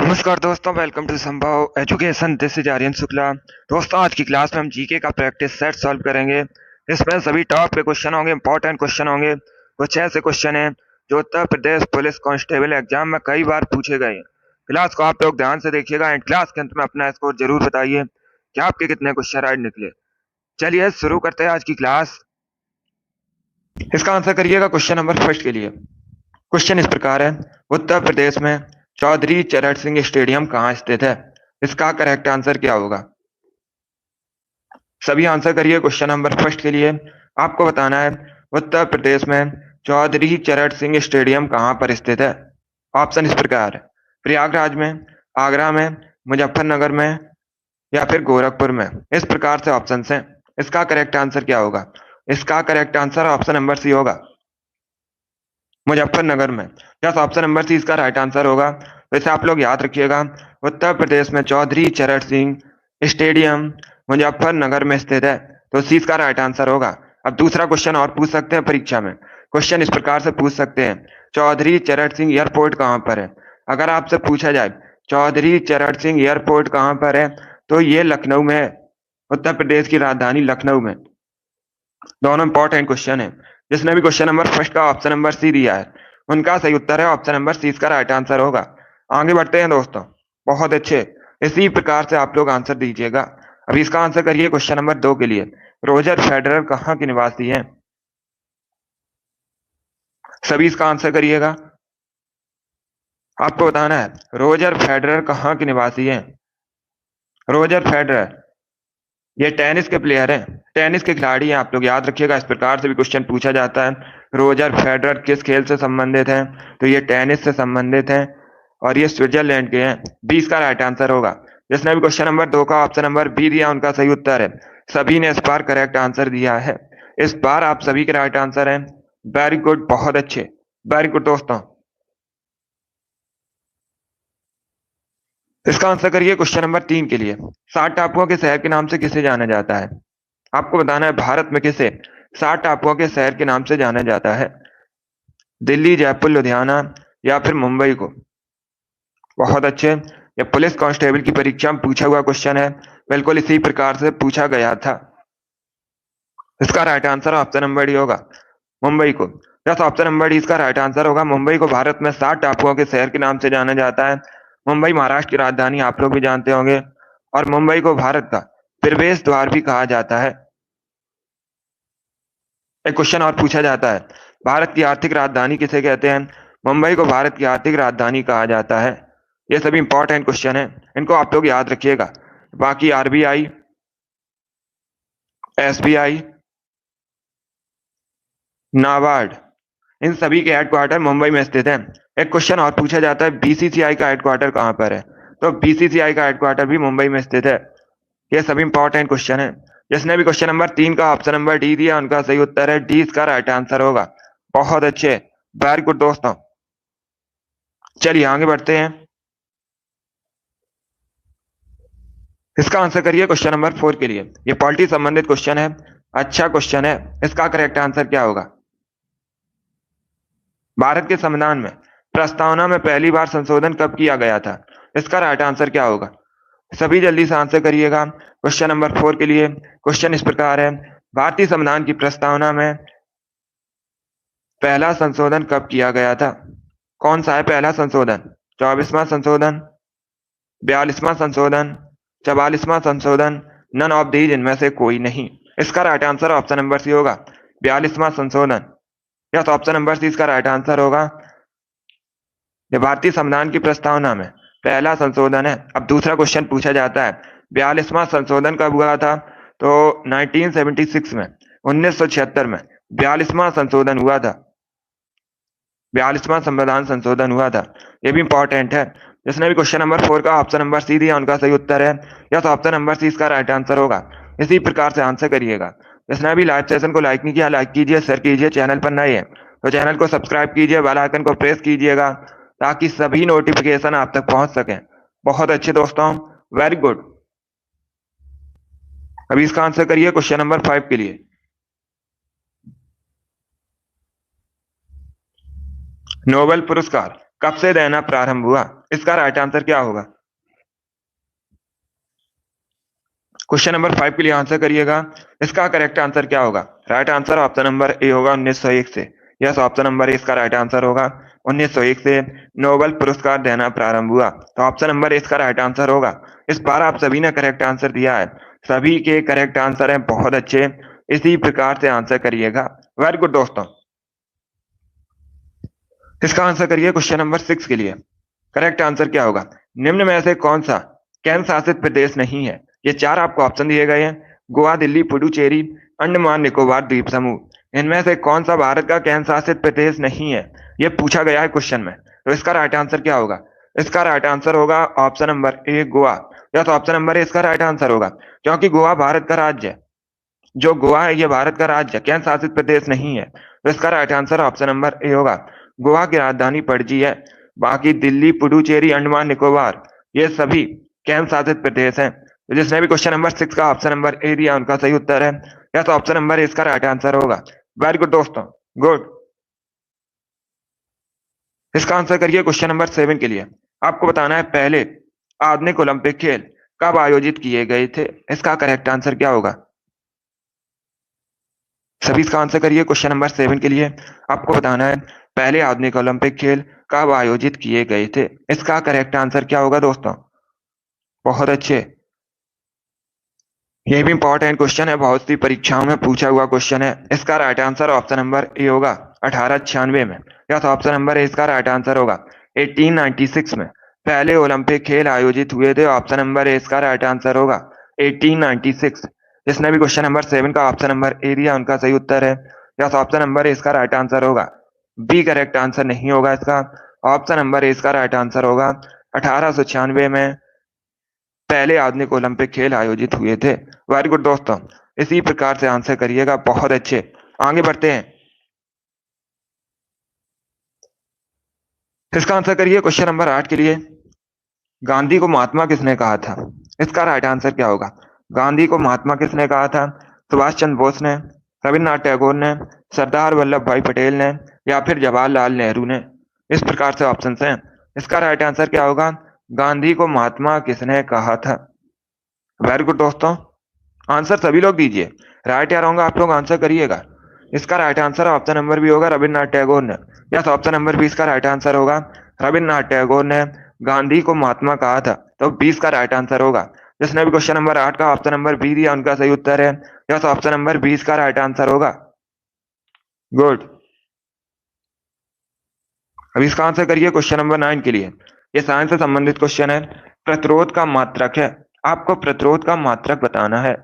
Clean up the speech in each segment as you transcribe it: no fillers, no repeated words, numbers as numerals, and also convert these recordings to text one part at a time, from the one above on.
नमस्कार दोस्तों, welcome to Sambhav Education. This is Aryan Shukla. दोस्तों, आज की क्लास में हम जीके का प्रैक्टिस सेट सॉल्व करेंगे। इसमें सभी टॉप के क्वेश्चन होंगे, इंपॉर्टेंट क्वेश्चन होंगे। कुछ ऐसे क्वेश्चन हैं जो Uttar Pradesh police constable exam में कई बार पूछे गए हैं। क्लास को आप लोग ध्यान से देखिएगा एंड क्लास के अंत में अपना स्कोर जरूर बताइए कि आपके कितने क्वेश्चन राइट निकले। चलिए शुरू करते हैं आज की क्लास। इसका आंसर करिएगा क्वेश्चन नंबर फर्स्ट के लिए। क्वेश्चन इस प्रकार है, उत्तर प्रदेश में चौधरी चरण सिंह स्टेडियम कहाँ स्थित है? इसका करेक्ट आंसर क्या होगा? सभी आंसर करिए क्वेश्चन नंबर फर्स्ट के लिए। आपको बताना है उत्तर प्रदेश में चौधरी चरण सिंह स्टेडियम कहाँ पर स्थित है। ऑप्शन इस प्रकार है, प्रयागराज में, आगरा में, मुजफ्फरनगर में या फिर गोरखपुर में। इस प्रकार से ऑप्शन हैं। इसका करेक्ट आंसर क्या होगा? इसका correct answer option number C होगा, मुजफ्फरनगर में। यस, ऑप्शन नंबर सी इसका राइट आंसर होगा। तो इसे आप लोग याद रखिएगा, उत्तर प्रदेश में चौधरी चरण सिंह स्टेडियम मुजफ्फरनगर में स्थित है। तो सी इसका राइट आंसर होगा। अब दूसरा क्वेश्चन और पूछ सकते हैं परीक्षा में। क्वेश्चन इस प्रकार से पूछ सकते हैं, चौधरी चरण सिंह एयरपोर्ट कहाँ पर है? अगर आपसे पूछा जाए चौधरी चरण सिंह एयरपोर्ट कहाँ पर है, तो ये लखनऊ में है, उत्तर प्रदेश की राजधानी लखनऊ में। दोनों इंपॉर्टेंट क्वेश्चन है। जिसने भी क्वेश्चन नंबर फर्स्ट का ऑप्शन नंबर सी दिया है, उनका सही उत्तर है ऑप्शन नंबर सी इसका राइट आंसर होगा। आगे बढ़ते हैं दोस्तों, बहुत अच्छे। इसी प्रकार से आप लोग आंसर दीजिएगा। अभी इसका आंसर करिए क्वेश्चन नंबर 2 के लिए। रोजर फेडरर कहाँ के निवासी हैं? सभी इसका आंसर करिएगा। आपको बताना है रोजर फेडरर कहाँ के निवासी हैं। रोजर फेडरर ये टेनिस के प्लेयर हैं, टेनिस के खिलाड़ी हैं। आप लोग याद रखिएगा, इस प्रकार से भी क्वेश्चन पूछा जाता है। रोजर फेडरर किस खेल से संबंधित हैं? तो ये टेनिस से संबंधित हैं और ये स्विट्जरलैंड के हैं। 20 का राइट आंसर होगा। जिसने भी क्वेश्चन नंबर 2 का ऑप्शन नंबर बी दिया, उनका सही उत्तर है। सभी ने इस बार करेक्ट आंसर दिया है। इस बार आप सभी के राइट आंसर हैं। वेरी गुड, बहुत अच्छे, वेरी गुड दोस्तों। इसका आंसर करिए क्वेश्चन नंबर 3 के लिए। 7 टापुओं के शहर के नाम से किसे जाना जाता है? आपको बताना है भारत में किसे 7 टापुओं के शहर के नाम से जाना जाता है। दिल्ली, जयपुर, लुधियाना या फिर मुंबई को। बहुत अच्छे। ये पुलिस कांस्टेबल की परीक्षा में पूछा हुआ क्वेश्चन है, बिल्कुल इसी प्रकार से पूछा गया था। इसका right answer option number D होगा, मुंबई को। यस, ऑप्शन नंबर डी इसका राइट आंसर होगा। मुंबई को भारत में 7 टापुओं के शहर के नाम से जाना जाता है। मुंबई महाराष्ट्र की राजधानी आप लोग भी जानते होंगे, और मुंबई को भारत का प्रवेश द्वार भी कहा जाता है। एक क्वेश्चन और पूछा जाता है, भारत की आर्थिक राजधानी किसे कहते हैं? मुंबई को भारत की आर्थिक राजधानी कहा जाता है। ये सभी इंपॉर्टेंट क्वेश्चन है, इनको आप लोग याद रखिएगा। बाकी आरबीआई, एसबीआई, नाबार्ड, इन सभी के हेडक्वार्टर मुंबई में स्थित हैं। एक क्वेश्चन और पूछा जाता है, बीसीसीआई का हेडक्वार्टर कहाँ पर है? तो बीसीसीआई का हेडक्वार्टर भी मुंबई में स्थित है। ये सभी इंपॉर्टेंट क्वेश्चन है। जिसने भी क्वेश्चन नंबर 3 का ऑप्शन नंबर डी दिया, उनका सही उत्तर है डी इसका राइट आंसर होगा। बहुत अच्छे, वेरी गुड दोस्तों। चलिए आगे बढ़ते हैं। इसका आंसर करिए क्वेश्चन नंबर 4 के लिए। ये पॉलिटी संबंधित क्वेश्चन है, अच्छा क्वेश्चन है। इसका करेक्ट आंसर क्या होगा? भारत के संविधान में प्रस्तावना में पहली बार संशोधन कब किया गया था? इसका राइट आंसर क्या होगा? सभी जल्दी से आंसर करिएगा क्वेश्चन नंबर 4 के लिए। क्वेश्चन इस प्रकार है, भारतीय संविधान की प्रस्तावना में पहला संशोधन कब किया गया था? कौन सा है पहला संशोधन? 24वां संशोधन, 42वां संशोधन, 44वां संशोधन, नन ऑफ दीज, इनमें से कोई नहीं। इसका right answer option number C होगा, 42वां संशोधन। यस, ऑप्शन नंबर सी इसका राइट आंसर होगा। ये भारतीय संविधान की प्रस्तावना में पहला संशोधन है। अब दूसरा क्वेश्चन पूछा जाता है, 42वां संशोधन कब हुआ था? तो 1976 में, 1976 में 42वां संशोधन हुआ था। 42वां संविधान संशोधन हुआ था। ये भी इंपॉर्टेंट है। जिसने भी क्वेश्चन नंबर 4 का ऑप्शन नंबर सी दिया, उनका सही उत्तर है यस, ऑप्शन नंबर सी इसका राइट आंसर होगा। इसी प्रकार से आंसर करिएगा। जिसने भी लाइव सेशन को लाइक नहीं किया, लाइक कीजिए, शेयर कीजिए। चैनल पर नए हैं तो चैनल को सब्सक्राइब कीजिए, बेल आइकन को प्रेस कीजिएगा ताकि सभी नोटिफिकेशन आप तक पहुंच सकें। बहुत अच्छे दोस्तों, वेरी गुड। अभी इसका आंसर करिए क्वेश्चन नंबर 5 के लिए। नोबेल पुरस्कार कब से देना प्रारंभ हुआ? इसका राइट आंसर क्या होगा? क्वेश्चन नंबर 5 के लिए आंसर करिएगा। इसका करेक्ट आंसर क्या होगा? Right answer option number A होगा 1901 से। यस, ऑप्शन नंबर ए इसका राइट आंसर होगा। 1901 से नोबेल पुरस्कार देना प्रारंभ हुआ, तो ऑप्शन नंबर ए इसका राइट आंसर होगा। इस बार आप सभी ने करेक्ट आंसर दिया है, सभी के करेक्ट आंसर हैं, बहुत अच्छे। इसी प्रकार से आंसर करिएगा। वेरी गुड दोस्तों। इसका आंसर करिए क्वेश्चन नंबर 6 के लिए। करेक्ट आंसर क्या होगा? निम्न में से कौन सा केंद्र शासित प्रदेश नहीं है? ये 4 आपको ऑप्शन दिए गए हैं। गोवा, दिल्ली, पुडुचेरी, अंडमान निकोबार द्वीप समूह। इनमें से कौन सा भारत का केंद्र शासित प्रदेश नहीं है? ये पूछा गया है क्वेश्चन में, तो इसका राइट आंसर क्या होगा? इसका राइट आंसर होगा ऑप्शन नंबर ए गोवा। या तो ऑप्शन नंबर ए इसका राइट आंसर होगा, क्योंकि गोवा भारत का राज्य है। जो गोवा है ये भारत का राज्य, केंद्र शासित प्रदेश नहीं है, तो इसका right answer option number A होगा। गोवा की राजधानी पणजी है। बाकी दिल्ली, पुडुचेरी, अंडमान निकोबार ये सभी केंद्र शासित प्रदेश हैं। तो जिसने भी क्वेश्चन नंबर 6 का ऑप्शन नंबर ए दिया उनका सही उत्तर है, या तो ऑप्शन नंबर ए इसका राइट आंसर होगा। वेरी गुड दोस्तों, गुड। इसका आंसर करिए क्वेश्चन नंबर 7 के लिए। आपको बताना है पहले आधुनिक ओलंपिक खेल कब आयोजित किए गए थे? इसका करेक्ट आंसर क्या होगा? सभी इसका आंसर करिए क्वेश्चन नंबर 7 के लिए। आपको बताना है पहले आधुनिक ओलंपिक खेल कब आयोजित किए गए थे? इसका करेक्ट आंसर क्या होगा दोस्तों? बहुत अच्छे। ये भी इंपॉर्टेंट क्वेश्चन है, बहुत सी परीक्षाओं में पूछा हुआ क्वेश्चन है। इसका right answer option number A होगा 1896 में, या तो ऑप्शन नंबर ए इसका राइट आंसर होगा। 1896 में पहले ओलंपिक खेल आयोजित हुए थे, ऑप्शन नंबर ए इसका राइट आंसर होगा 1896। जिसने भी क्वेश्चन नंबर 7 का ऑप्शन नंबर ए दिया उनका सही उत्तर है, या तो ऑप्शन नंबर ए इसका राइट आंसर होगा। बी करेक्ट आंसर नहीं होगा इसका, ऑप्शन नंबर ए इसका राइट आंसर होगा। 1896 में पहले आधुनिक ओलंपिक खेल आयोजित हुए थे। वेरी गुड दोस्तों, इसी प्रकार से आंसर करिएगा, बहुत अच्छे। आगे बढ़ते हैं। इसका आंसर करिए क्वेश्चन नंबर 8 के लिए। गांधी को महात्मा किसने कहा था? इसका राइट आंसर क्या होगा? गांधी को महात्मा किसने कहा था? सुभाष चंद्र बोस ने, रविन्द्रनाथ टैगोर ने, सरदार वल्लभ भाई पटेल ने, या फिर जवाहरलाल नेहरू ने? इस प्रकार से ऑप्शन हैं। इसका राइट आंसर क्या होगा? गांधी को महात्मा किसने कहा था? वेरी गुड दोस्तों, आंसर सभी लोग दीजिए। राइट या रॉन्ग आप लोग आंसर करिएगा। इसका right answer option number B होगा रविन्द्रनाथ टैगोर ने। यस, ऑप्शन नंबर 20 का राइट आंसर होगा। रविन्द्रनाथ टैगोर ने गांधी को महात्मा कहा था, तो 20 का राइट आंसर होगा। जिसने भी क्वेश्चन नंबर 8 का ऑप्शन नंबर बी दिया उनका सही उत्तर है। यस, ऑप्शन नंबर 20 का राइट आंसर होगा। गुड। अब इसका आंसर करिए क्वेश्चन नंबर 9 के लिए। ये साइंस से संबंधित क्वेश्चन है। प्रतिरोध का मात्रक है, आपको प्रतिरोध का मात्रक बताना है।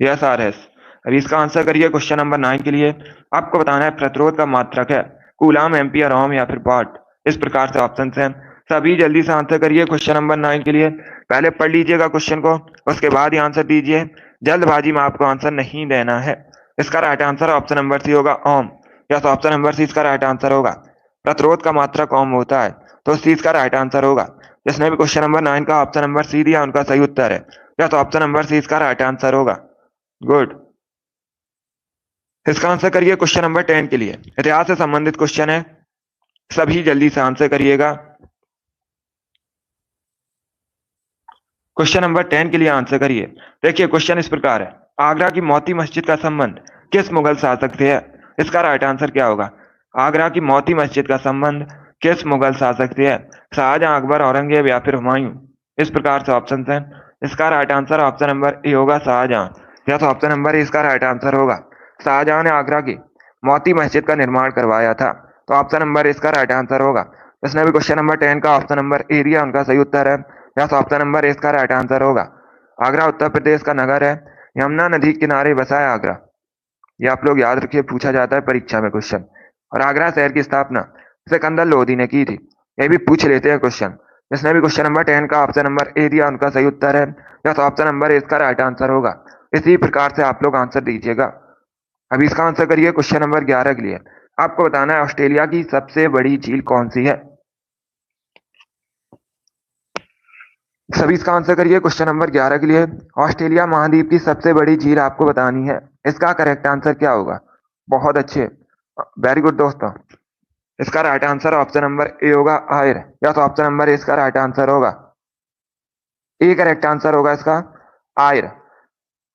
Yes R S. अब इसका आंसर करिए क्वेश्चन नंबर 9 के लिए। आपको बताना है प्रतिरोध का मात्रक है कूलाम, एम्पियर, ओम या फिर वाट। इस प्रकार से ऑप्शन हैं। सभी जल्दी से आंसर करिए क्वेश्चन नंबर 9 के लिए। पहले पढ़ लीजिएगा क्वेश्चन को, उसके बाद ही आंसर दीजिए। जल्दबाजी में आपको आंसर नहीं देना है। इसका right answer option number C होगा Om. Yes, option number C इसका राइट आंसर होगा। प्रतिरोध का मात्रक ओम होता है, तो सी इसका राइट आंसर होगा। जिसने भी क्वेश्चन नंबर 9 का ऑप्शन नंबर सी दिया उनका सही उत्तर है। यस, ऑप्शन नंबर सी इसका राइट आंसर होगा। गुड। इसका आंसर करिए क्वेश्चन नंबर 10 के लिए। इतिहास से संबंधित क्वेश्चन है, सभी जल्दी से आंसर करिएगा। क्वेश्चन नंबर 10 के लिए आंसर करिए। देखिए क्वेश्चन इस प्रकार है, आगरा की मोती मस्जिद का संबंध किस मुगल शासक से है? इसका राइट आंसर क्या होगा? आगरा की मोती मस्जिद का संबंध किस मुगल शासक से है? शाहजहां, अकबर, औरंगजेब या फिर हुमायूं? इस प्रकार से ऑप्शन हैं। इसका right answer option number A होगा शाहजहां। या तो ऑप्शन नंबर ए इसका राइट आंसर होगा। शाहजहां ने आगरा की मोती मस्जिद का निर्माण करवाया था, तो ऑप्शन नंबर इसका राइट आंसर होगा। इसने भी क्वेश्चन नंबर 10 का ऑप्शन नंबर ए दिया उनका सही उत्तर है। या तो ऑप्शन नंबर ए इसका राइट आंसर होगा। आगरा उत्तर प्रदेश का नगर है, यमुना नदी किनारे बसा है आगरा। ये आप लोग याद रखिए, पूछा जाता है परीक्षा में क्वेश्चन। और आगरा शहर की स्थापना सिकंदर लोदी ने की थी, ये भी पूछ लेते हैं क्वेश्चन। जिसने भी क्वेश्चन नंबर 10 का ऑप्शन नंबर ए दिया उनका सही उत्तर है। या तो ऑप्शन नंबर ए इसका राइट आंसर होगा। इसी प्रकार से आप लोग आंसर दीजिएगा। अभी इसका आंसर करिए क्वेश्चन नंबर 11 के लिए। आपको बताना है ऑस्ट्रेलिया की सबसे बड़ी झील कौन सी है? सभी इसका आंसर करिए क्वेश्चन नंबर 11 के लिए। ऑस्ट्रेलिया महाद्वीप की सबसे बड़ी झील आपको बतानी है। इसका करेक्ट आंसर क्या होगा? बहुत अच्छे, वेरी गुड दोस्तों। इसका right answer option number A होगा आयर, या तो ऑप्शन नंबर ए इसका राइट आंसर होगा। ए करेक्ट आंसर होगा इसका आयर।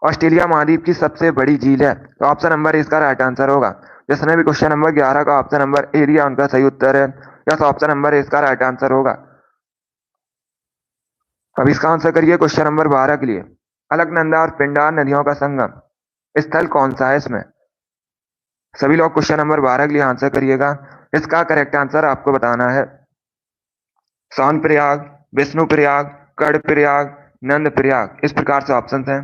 ऑस्ट्रेलिया महाद्वीप की सबसे बड़ी झील है, तो ऑप्शन नंबर ए इसका राइट आंसर होगा। जिसने भी क्वेश्चन नंबर 11 का ऑप्शन नंबर ए दिया उनका सही उत्तर है, या तो ऑप्शन नंबर ए इसका राइट आंसर होगा। अब इसका आंसर करिए क्वेश्चन नंबर 12 के लिए। अलकनंदा और पिंडार नदियों का संगम स्थल कौन सा है इसमें? सभी लोग क्वेश्चन नंबर 12 के लिए आंसर करिएगा। इसका करेक्ट आंसर आपको बताना है सोनप्रयाग, विष्णुप्रयाग, कर्णप्रयाग, नंदप्रयाग, इस प्रकार से ऑप्शन हैं।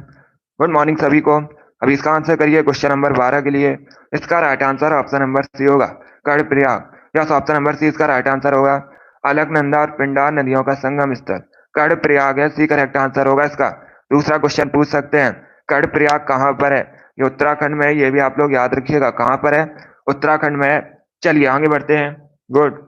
गुड मॉर्निंग सभी को। अभी इसका आंसर करिए क्वेश्चन नंबर 12 के लिए। इसका right answer option number C होगा कर्णप्रयाग, या ऑप्शन नंबर सी इसका राइट आंसर होगा। अलकनंदा और पिंडार नदियों का संगम स्थल कर्णप्रयाग है, सी करेक्ट आंसर होगा इसका। दूसरा क्वेश्चन पूछ सकते हैं कर्णप्रयाग कहाँ पर है? ये उत्तराखंड में है, ये भी आप लोग याद रखिएगा कहाँ पर है, उत्तराखंड में है। चलिए आगे बढ़ते हैं। गुड।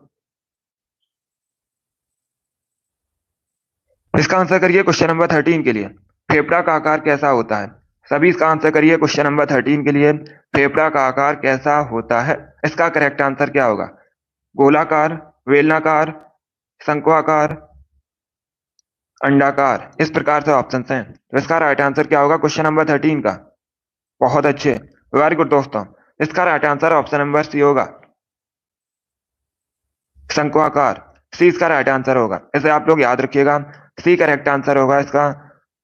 इसका आंसर करिए क्वेश्चन नंबर 13 के लिए। फेफड़ा का आकार कैसा होता है? सभी इसका आंसर करिए क्वेश्चन नंबर 13 के लिए। फेफड़ा का आकार कैसा होता है? इसका करेक्ट आंसर क्या होगा? गोलाकार, बेलनाकार, शंक्वाकार, अंडाकार, इस प्रकार से ऑप्शन हैं। तो इसका राइट आंसर क्या होगा क्वेश्चन नंबर 13 का? बहुत अच्छे, वेरी गुड दोस्तों। इसका right answer option number C होगा शंक्वाकार, सी इसका राइट आंसर होगा। इसे आप लोग याद रखिएगा, सी करेक्ट आंसर होगा इसका।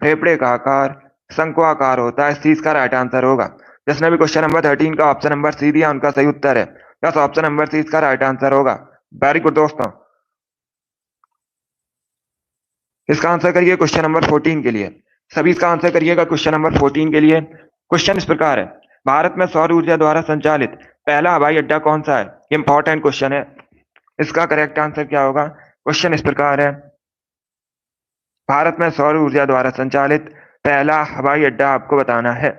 फेफड़े का आकार शंक्वाकार होता है, सी इसका राइट आंसर होगा। जिसने भी क्वेश्चन नंबर 13 का ऑप्शन नंबर सी दिया उनका सही उत्तर है, या तो ऑप्शन नंबर सी इसका राइट आंसर होगा। वेरी गुड दोस्तों। इसका आंसर करिए क्वेश्चन नंबर 14 के लिए। सभी इसका आंसर करिएगा क्वेश्चन नंबर 14 के लिए। क्वेश्चन इस प्रकार है, भारत में सौर ऊर्जा द्वारा संचालित पहला हवाई अड्डा कौन सा है? इंपॉर्टेंट क्वेश्चन है। इसका करेक्ट आंसर क्या होगा? क्वेश्चन इस प्रकार है, भारत में सौर ऊर्जा द्वारा संचालित पहला हवाई अड्डा आपको बताना है।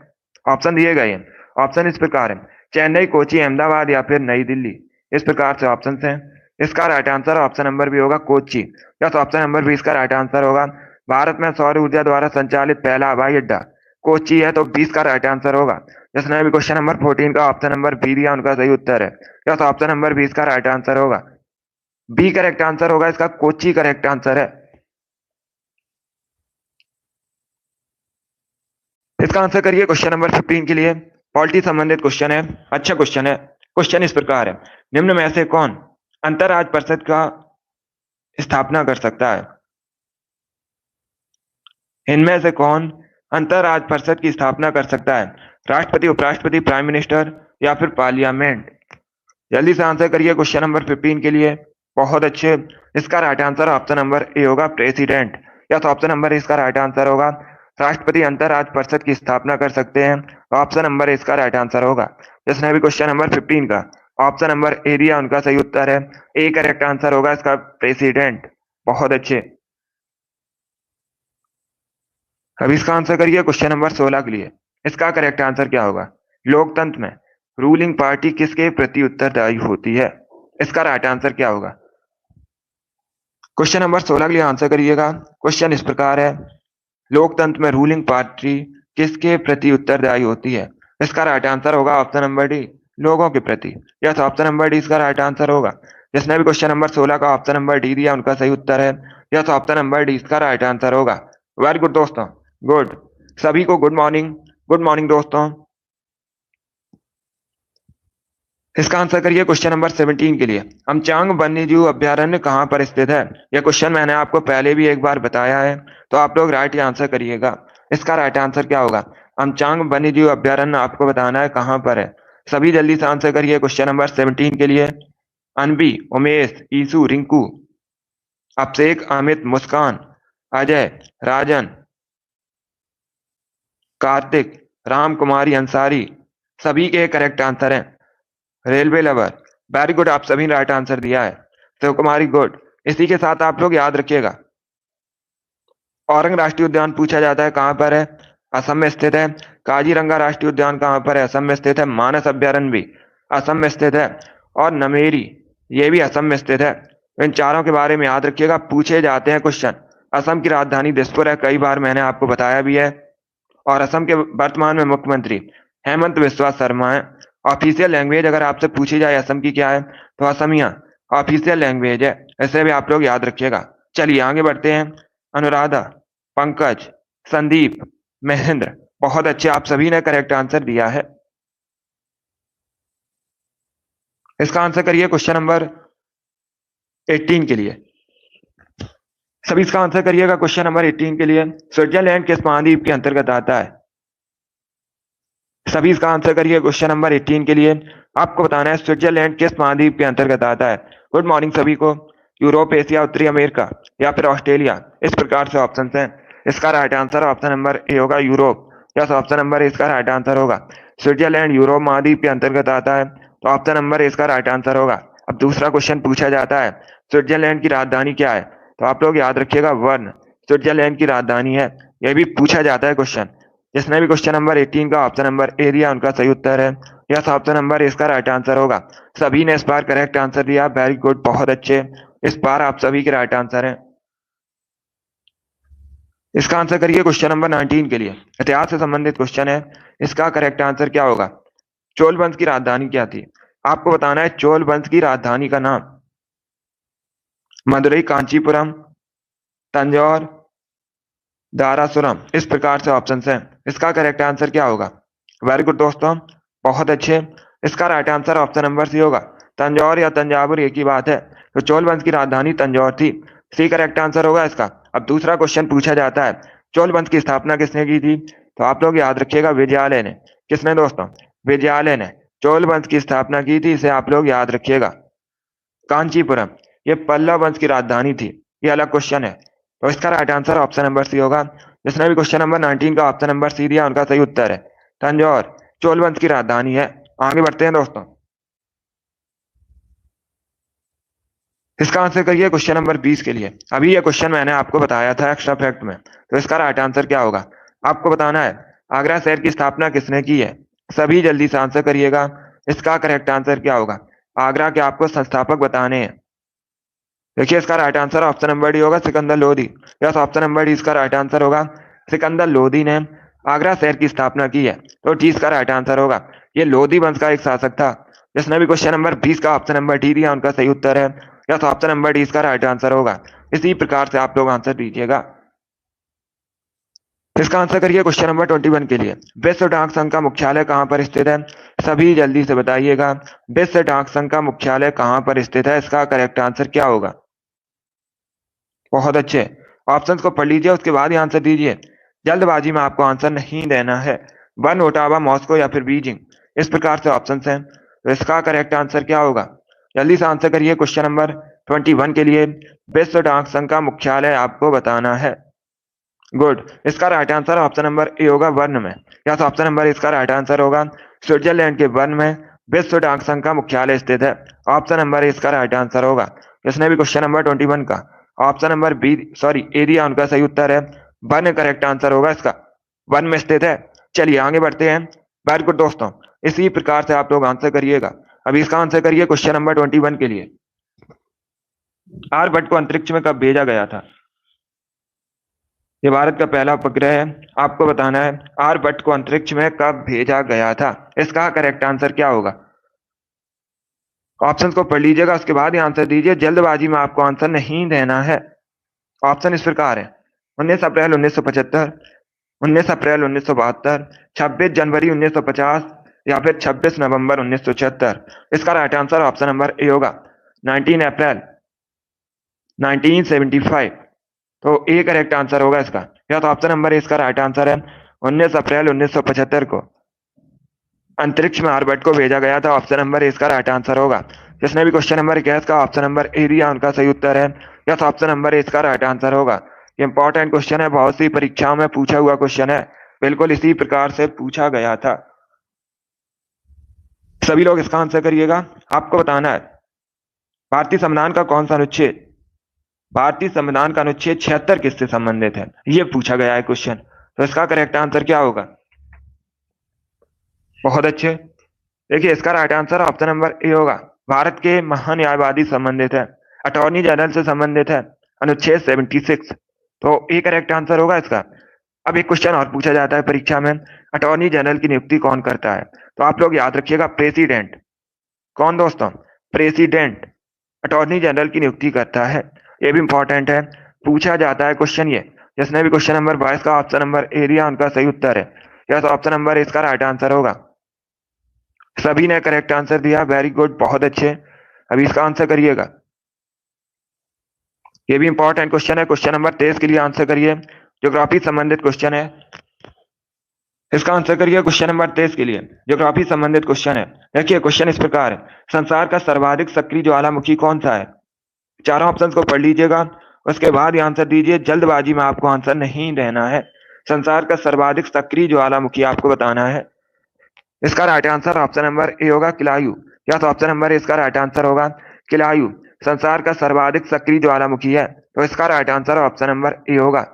ऑप्शन दिए गए हैं, ऑप्शन इस प्रकार है, चेन्नई, कोची, अहमदाबाद या फिर नई दिल्ली, इस प्रकार से ऑप्शन हैं। इसका राइट आंसर ऑप्शन नंबर भी होगा कोची, या तो ऑप्शन नंबर बी इसका राइट आंसर होगा। भारत में सौर ऊर्जा द्वारा संचालित पहला हवाई अड्डा कोची है, तो 20 का राइट आंसर होगा। जिसने भी क्वेश्चन नंबर 14 का ऑप्शन नंबर बी दिया उनका सही उत्तर है, या तो ऑप्शन नंबर 20 का राइट आंसर होगा। बी करेक्ट आंसर होगा इसका, कोची करेक्ट आंसर है। इसका आंसर करिए क्वेश्चन नंबर 15 के लिए। पॉलिटी संबंधित क्वेश्चन है, अच्छा क्वेश्चन है। क्वेश्चन इस प्रकार है, निम्न में से कौन अंतरराज्य परिषद का स्थापना कर सकता है? इनमें से कौन अंतरराज्य परिषद की स्थापना कर सकता है? राष्ट्रपति, उपराष्ट्रपति, प्राइम मिनिस्टर या फिर पार्लियामेंट? जल्दी से आंसर करिए क्वेश्चन नंबर 15 के लिए। बहुत अच्छे। इसका right answer option number A होगा प्रेसिडेंट, या तो ऑप्शन नंबर इसका राइट आंसर होगा। राष्ट्रपति अंतरराज्य परिषद की स्थापना कर सकते हैं, ऑप्शन नंबर इसका राइट आंसर होगा। जिसने भी क्वेश्चन नंबर 15 का ऑप्शन नंबर ए दिया उनका सही उत्तर है, ए करेक्ट आंसर होगा इसका प्रेसिडेंट। बहुत अच्छे। अब इसका आंसर करिए क्वेश्चन नंबर 16 के लिए। इसका करेक्ट आंसर क्या होगा? लोकतंत्र में रूलिंग पार्टी किसके प्रति उत्तरदायी होती है? इसका राइट आंसर क्या होगा? क्वेश्चन नंबर 16 के लिए आंसर करिएगा। क्वेश्चन इस प्रकार है, लोकतंत्र में रूलिंग पार्टी किसके प्रति उत्तरदायी होती है? इसका राइट आंसर होगा ऑप्शन नंबर डी, लोगों के प्रति, या तो ऑप्शन नंबर डी इसका राइट आंसर होगा। जिसने भी क्वेश्चन नंबर 16 का ऑप्शन नंबर डी दिया उनका सही उत्तर है, या तो ऑप्शन नंबर डी इसका राइट आंसर होगा। वेरी गुड दोस्तों, गुड। सभी को गुड मॉर्निंग। गुड मॉर्निंग दोस्तों। इसका आंसर करिए क्वेश्चन नंबर 17 के लिए। अमचांग वन्यजीव अभ्यारण्य कहाँ पर स्थित है? यह क्वेश्चन मैंने आपको पहले भी एक बार बताया है, तो आप लोग राइट आंसर करिएगा। इसका राइट आंसर क्या होगा? अमचांग वन्यजीव अभ्यारण्य आपको बताना है कहाँ पर है। सभी जल्दी से आंसर करिए क्वेश्चन नंबर 17 के लिए। अनबी, उमेश, ईसु, रिंकू, अभिषेक, अमित, मुस्कान, अजय, राजन, कार्तिक, राम कुमारी अंसारी, सभी के करेक्ट आंसर हैं। रेलवे लवर, वेरी गुड, आप सभी ने राइट आंसर दिया है। शिव कुमारी, गुड। इसी के साथ आप लोग याद रखिएगा, औरंग राष्ट्रीय उद्यान पूछा जाता है कहाँ पर है? असम में स्थित है। काजीरंगा राष्ट्रीय उद्यान कहाँ पर है? असम में स्थित है। मानस अभ्यारण्य भी असम में स्थित है, और नमेरी ये भी असम में स्थित है। इन चारों के बारे में याद रखिएगा, पूछे जाते हैं क्वेश्चन। असम की राजधानी दिसपुर है, कई बार मैंने आपको बताया भी है। और असम के वर्तमान में मुख्यमंत्री हेमंत बिस्वा शर्मा है। ऑफिशियल लैंग्वेज अगर आपसे पूछी जाए असम की क्या है, तो असमिया ऑफिशियल लैंग्वेज है, ऐसे भी आप लोग याद रखिएगा। चलिए आगे बढ़ते हैं। अनुराधा, पंकज, संदीप, महेंद्र, बहुत अच्छे, आप सभी ने करेक्ट आंसर दिया है। इसका आंसर करिए क्वेश्चन नंबर 18 के लिए। सभी इसका आंसर करिएगा क्वेश्चन नंबर 18 के लिए। स्विट्जरलैंड किस महाद्वीप के अंतर्गत आता है? सभी इसका आंसर करिए क्वेश्चन नंबर 18 के लिए। आपको बताना है स्विट्जरलैंड किस महाद्वीप के अंतर्गत आता है। गुड मॉर्निंग सभी को। यूरोप, एशिया, उत्तरी अमेरिका या फिर ऑस्ट्रेलिया, इस प्रकार से ऑप्शन हैं। इसका right answer option number A होगा, Europe. Yes, option number A इसका राइट आंसर होगा। स्विट्जरलैंड यूरोप महाद्वीप के अंतर्गत आता है, तो ऑप्शन नंबर ए इसका राइट आंसर होगा। अब दूसरा क्वेश्चन पूछा जाता है, स्विट्जरलैंड की राजधानी क्या है? तो आप लोग याद रखिएगा, वर्न स्विट्जरलैंड की राजधानी है। यह भी पूछा जाता है क्वेश्चन। जिसने भी क्वेश्चन नंबर 18 का ऑप्शन नंबर ए दिया, उनका सही उत्तर है यस, ऑप्शन नंबर इसका राइट आंसर होगा। सभी ने इस बार करेक्ट आंसर दिया, वेरी गुड, बहुत अच्छे। इस बार आप सभी के राइट आंसर हैं। इसका आंसर करिए क्वेश्चन नंबर 19 के लिए। इतिहास से संबंधित क्वेश्चन है। इसका करेक्ट आंसर क्या होगा? चोल वंश की राजधानी क्या थी? आपको बताना है चोल वंश की राजधानी का नाम। मदुरई, कांचीपुरम, तंजौर, दारासुरम, इस प्रकार से ऑप्शन हैं। इसका करेक्ट आंसर क्या होगा? वेरी गुड दोस्तों, बहुत अच्छे। इसका right answer option number C होगा। तंजौर या तंजावुर एक ही बात है। तो चोल वंश की राजधानी तंजौर थी, सी करेक्ट आंसर होगा इसका। अब दूसरा क्वेश्चन पूछा जाता है, चोल वंश की स्थापना किसने की थी? तो आप लोग याद रखिएगा, विजयालय ने। किसने दोस्तों? विजयालय ने चोल वंश की स्थापना की थी, इसे आप लोग याद रखिएगा। कांचीपुरम, ये पल्लव वंश की राजधानी थी। ये अलग क्वेश्चन है, तो इसका right answer option number C होगा। जिसने भी क्वेश्चन नंबर 19 का ऑप्शन नंबर सी दिया, उनका सही उत्तर है तंजौर, चोल वंश की राजधानी है। आगे बढ़ते हैं दोस्तों। इसका आंसर करिए क्वेश्चन नंबर 20 के लिए। अभी ये क्वेश्चन मैंने आपको बताया था एक्स्ट्रा फैक्ट में, तो इसका राइट आंसर क्या होगा? आपको बताना है आगरा शहर की स्थापना किसने की है। सभी जल्दी से आंसर करिएगा। इसका करेक्ट आंसर क्या होगा? आगरा के आपको संस्थापक बताने हैं। देखिए, इसका right answer option number D होगा, Sikandar Lodhi. Yes, option number D इसका राइट आंसर होगा। सिकंदर लोधी ने आगरा शहर की स्थापना की है, तो डी इसका राइट आंसर होगा। ये लोधी वंश का एक शासक था। जिसने भी क्वेश्चन नंबर 20 का ऑप्शन नंबर डी दिया, उनका सही उत्तर है यस, ऑप्शन नंबर डी इसका राइट आंसर होगा। इसी प्रकार से आप लोग आंसर दीजिएगा। इसका आंसर करिए क्वेश्चन नंबर 21 के लिए। विश्व डाक संघ का मुख्यालय कहाँ पर स्थित है? सभी जल्दी से बताइएगा, विश्व डाक संघ का मुख्यालय कहाँ पर स्थित है? इसका करेक्ट आंसर क्या होगा? बहुत अच्छे, ऑप्शंस को पढ़ लीजिए, उसके बाद ही आंसर दीजिए। जल्दबाजी में आपको आंसर नहीं देना है। बर्न, ओटावा, मॉस्को या फिर बीजिंग, इस प्रकार से ऑप्शंस हैं। तो इसका करेक्ट आंसर क्या होगा? जल्दी से आंसर करिए क्वेश्चन नंबर 21 के लिए। विश्व डाक संघ का मुख्यालय आपको बताना है। गुड, इसका right answer option number A होगा, बर्न में। यस, ऑप्शन नंबर इसका राइट आंसर होगा। स्विट्जरलैंड के बर्न में विश्व डाक संघ का मुख्यालय स्थित है। ऑप्शन नंबर इसका राइट आंसर होगा। जिसने भी क्वेश्चन नंबर 21 का ऑप्शन नंबर बी सॉरी ए दिया, उनका सही उत्तर है बर्न, करेक्ट आंसर होगा इसका। बर्न में स्थित है। चलिए आगे बढ़ते हैं। वेरी गुड दोस्तों, इसी प्रकार से आप लोग आंसर करिएगा। अभी इसका आंसर करिए क्वेश्चन नंबर 21 के लिए। आर्यभट्ट को अंतरिक्ष में कब भेजा गया था? ये भारत का पहला उपग्रह है। आपको बताना है आर्यभट्ट को अंतरिक्ष में कब भेजा गया था। इसका करेक्ट आंसर क्या होगा? ऑप्शन को पढ़ लीजिएगा, उसके बाद ही आंसर दीजिए। जल्दबाजी में आपको आंसर नहीं देना है। ऑप्शन इस प्रकार है: 19 अप्रैल 1975, 19 अप्रैल 1972, 26 जनवरी 1950 या फिर 26 नवंबर 1976। इसका right answer option number A होगा, 19 अप्रैल 1975। तो ए करेक्ट आंसर होगा इसका। या तो ऑप्शन नंबर इसका राइट आंसर है। 19 अप्रैल 1975 को अंतरिक्ष में आर्यभट्ट को भेजा गया था। ऑप्शन नंबर इसका राइट आंसर होगा। जिसने भी क्वेश्चन नंबर 21 का ऑप्शन नंबर ए दिया, उनका सही उत्तर है यस, ऑप्शन नंबर इसका राइट आंसर होगा। इंपॉर्टेंट क्वेश्चन है, बहुत सी परीक्षाओं में पूछा हुआ क्वेश्चन है। बिल्कुल इसी प्रकार से पूछा गया था। सभी लोग इसका आंसर करिएगा। आपको बताना है भारतीय संविधान का कौन सा अनुच्छेद, भारतीय संविधान का अनुच्छेद 76 किससे संबंधित है? ये पूछा गया है क्वेश्चन। तो इसका करेक्ट आंसर क्या होगा? बहुत अच्छे, देखिए इसका right answer option number A होगा, भारत के महान्यायवादी संबंधित है, अटॉर्नी जनरल से संबंधित है, अनुच्छेद 76। तो ए करेक्ट आंसर होगा इसका। अब एक क्वेश्चन और पूछा जाता है परीक्षा में, अटॉर्नी जनरल की नियुक्ति कौन करता है? तो आप लोग याद रखिएगा, प्रेसिडेंट। कौन दोस्तों? प्रेसिडेंट अटॉर्नी जनरल की नियुक्ति करता है। ये भी इंपॉर्टेंट है, पूछा जाता है क्वेश्चन ये। जिसने भी क्वेश्चन नंबर 22 का ऑप्शन नंबर ए दिया उनका सही उत्तर है। यस, ऑप्शन नंबर ए इसका राइट आंसर होगा। सभी ने करेक्ट आंसर दिया, वेरी गुड, बहुत अच्छे। अभी इसका आंसर करिएगा। ये भी इंपॉर्टेंट क्वेश्चन है, क्वेश्चन नंबर 23 के लिए आंसर करिए। ज्योग्राफी संबंधित क्वेश्चन है, इसका आंसर करिए क्वेश्चन नंबर 23 के लिए। ज्योग्राफी संबंधित क्वेश्चन है। देखिए क्वेश्चन इस प्रकार है, संसार का सर्वाधिक सक्रिय ज्वालामुखी कौन सा है? चारों ऑप्शंस को पढ़ लीजिएगा, उसके बाद ही आंसर दीजिए। जल्दबाजी में आपको आंसर नहीं देना है। संसार का सर्वाधिक सक्रिय ज्वालामुखी आपको बताना है। इसका right answer option number A होगा, किलायु। या तो ऑप्शन नंबर ए इसका राइट आंसर होगा, किलायु संसार का सर्वाधिक सक्रिय ज्वालामुखी है, तो इसका right answer option number A होगा।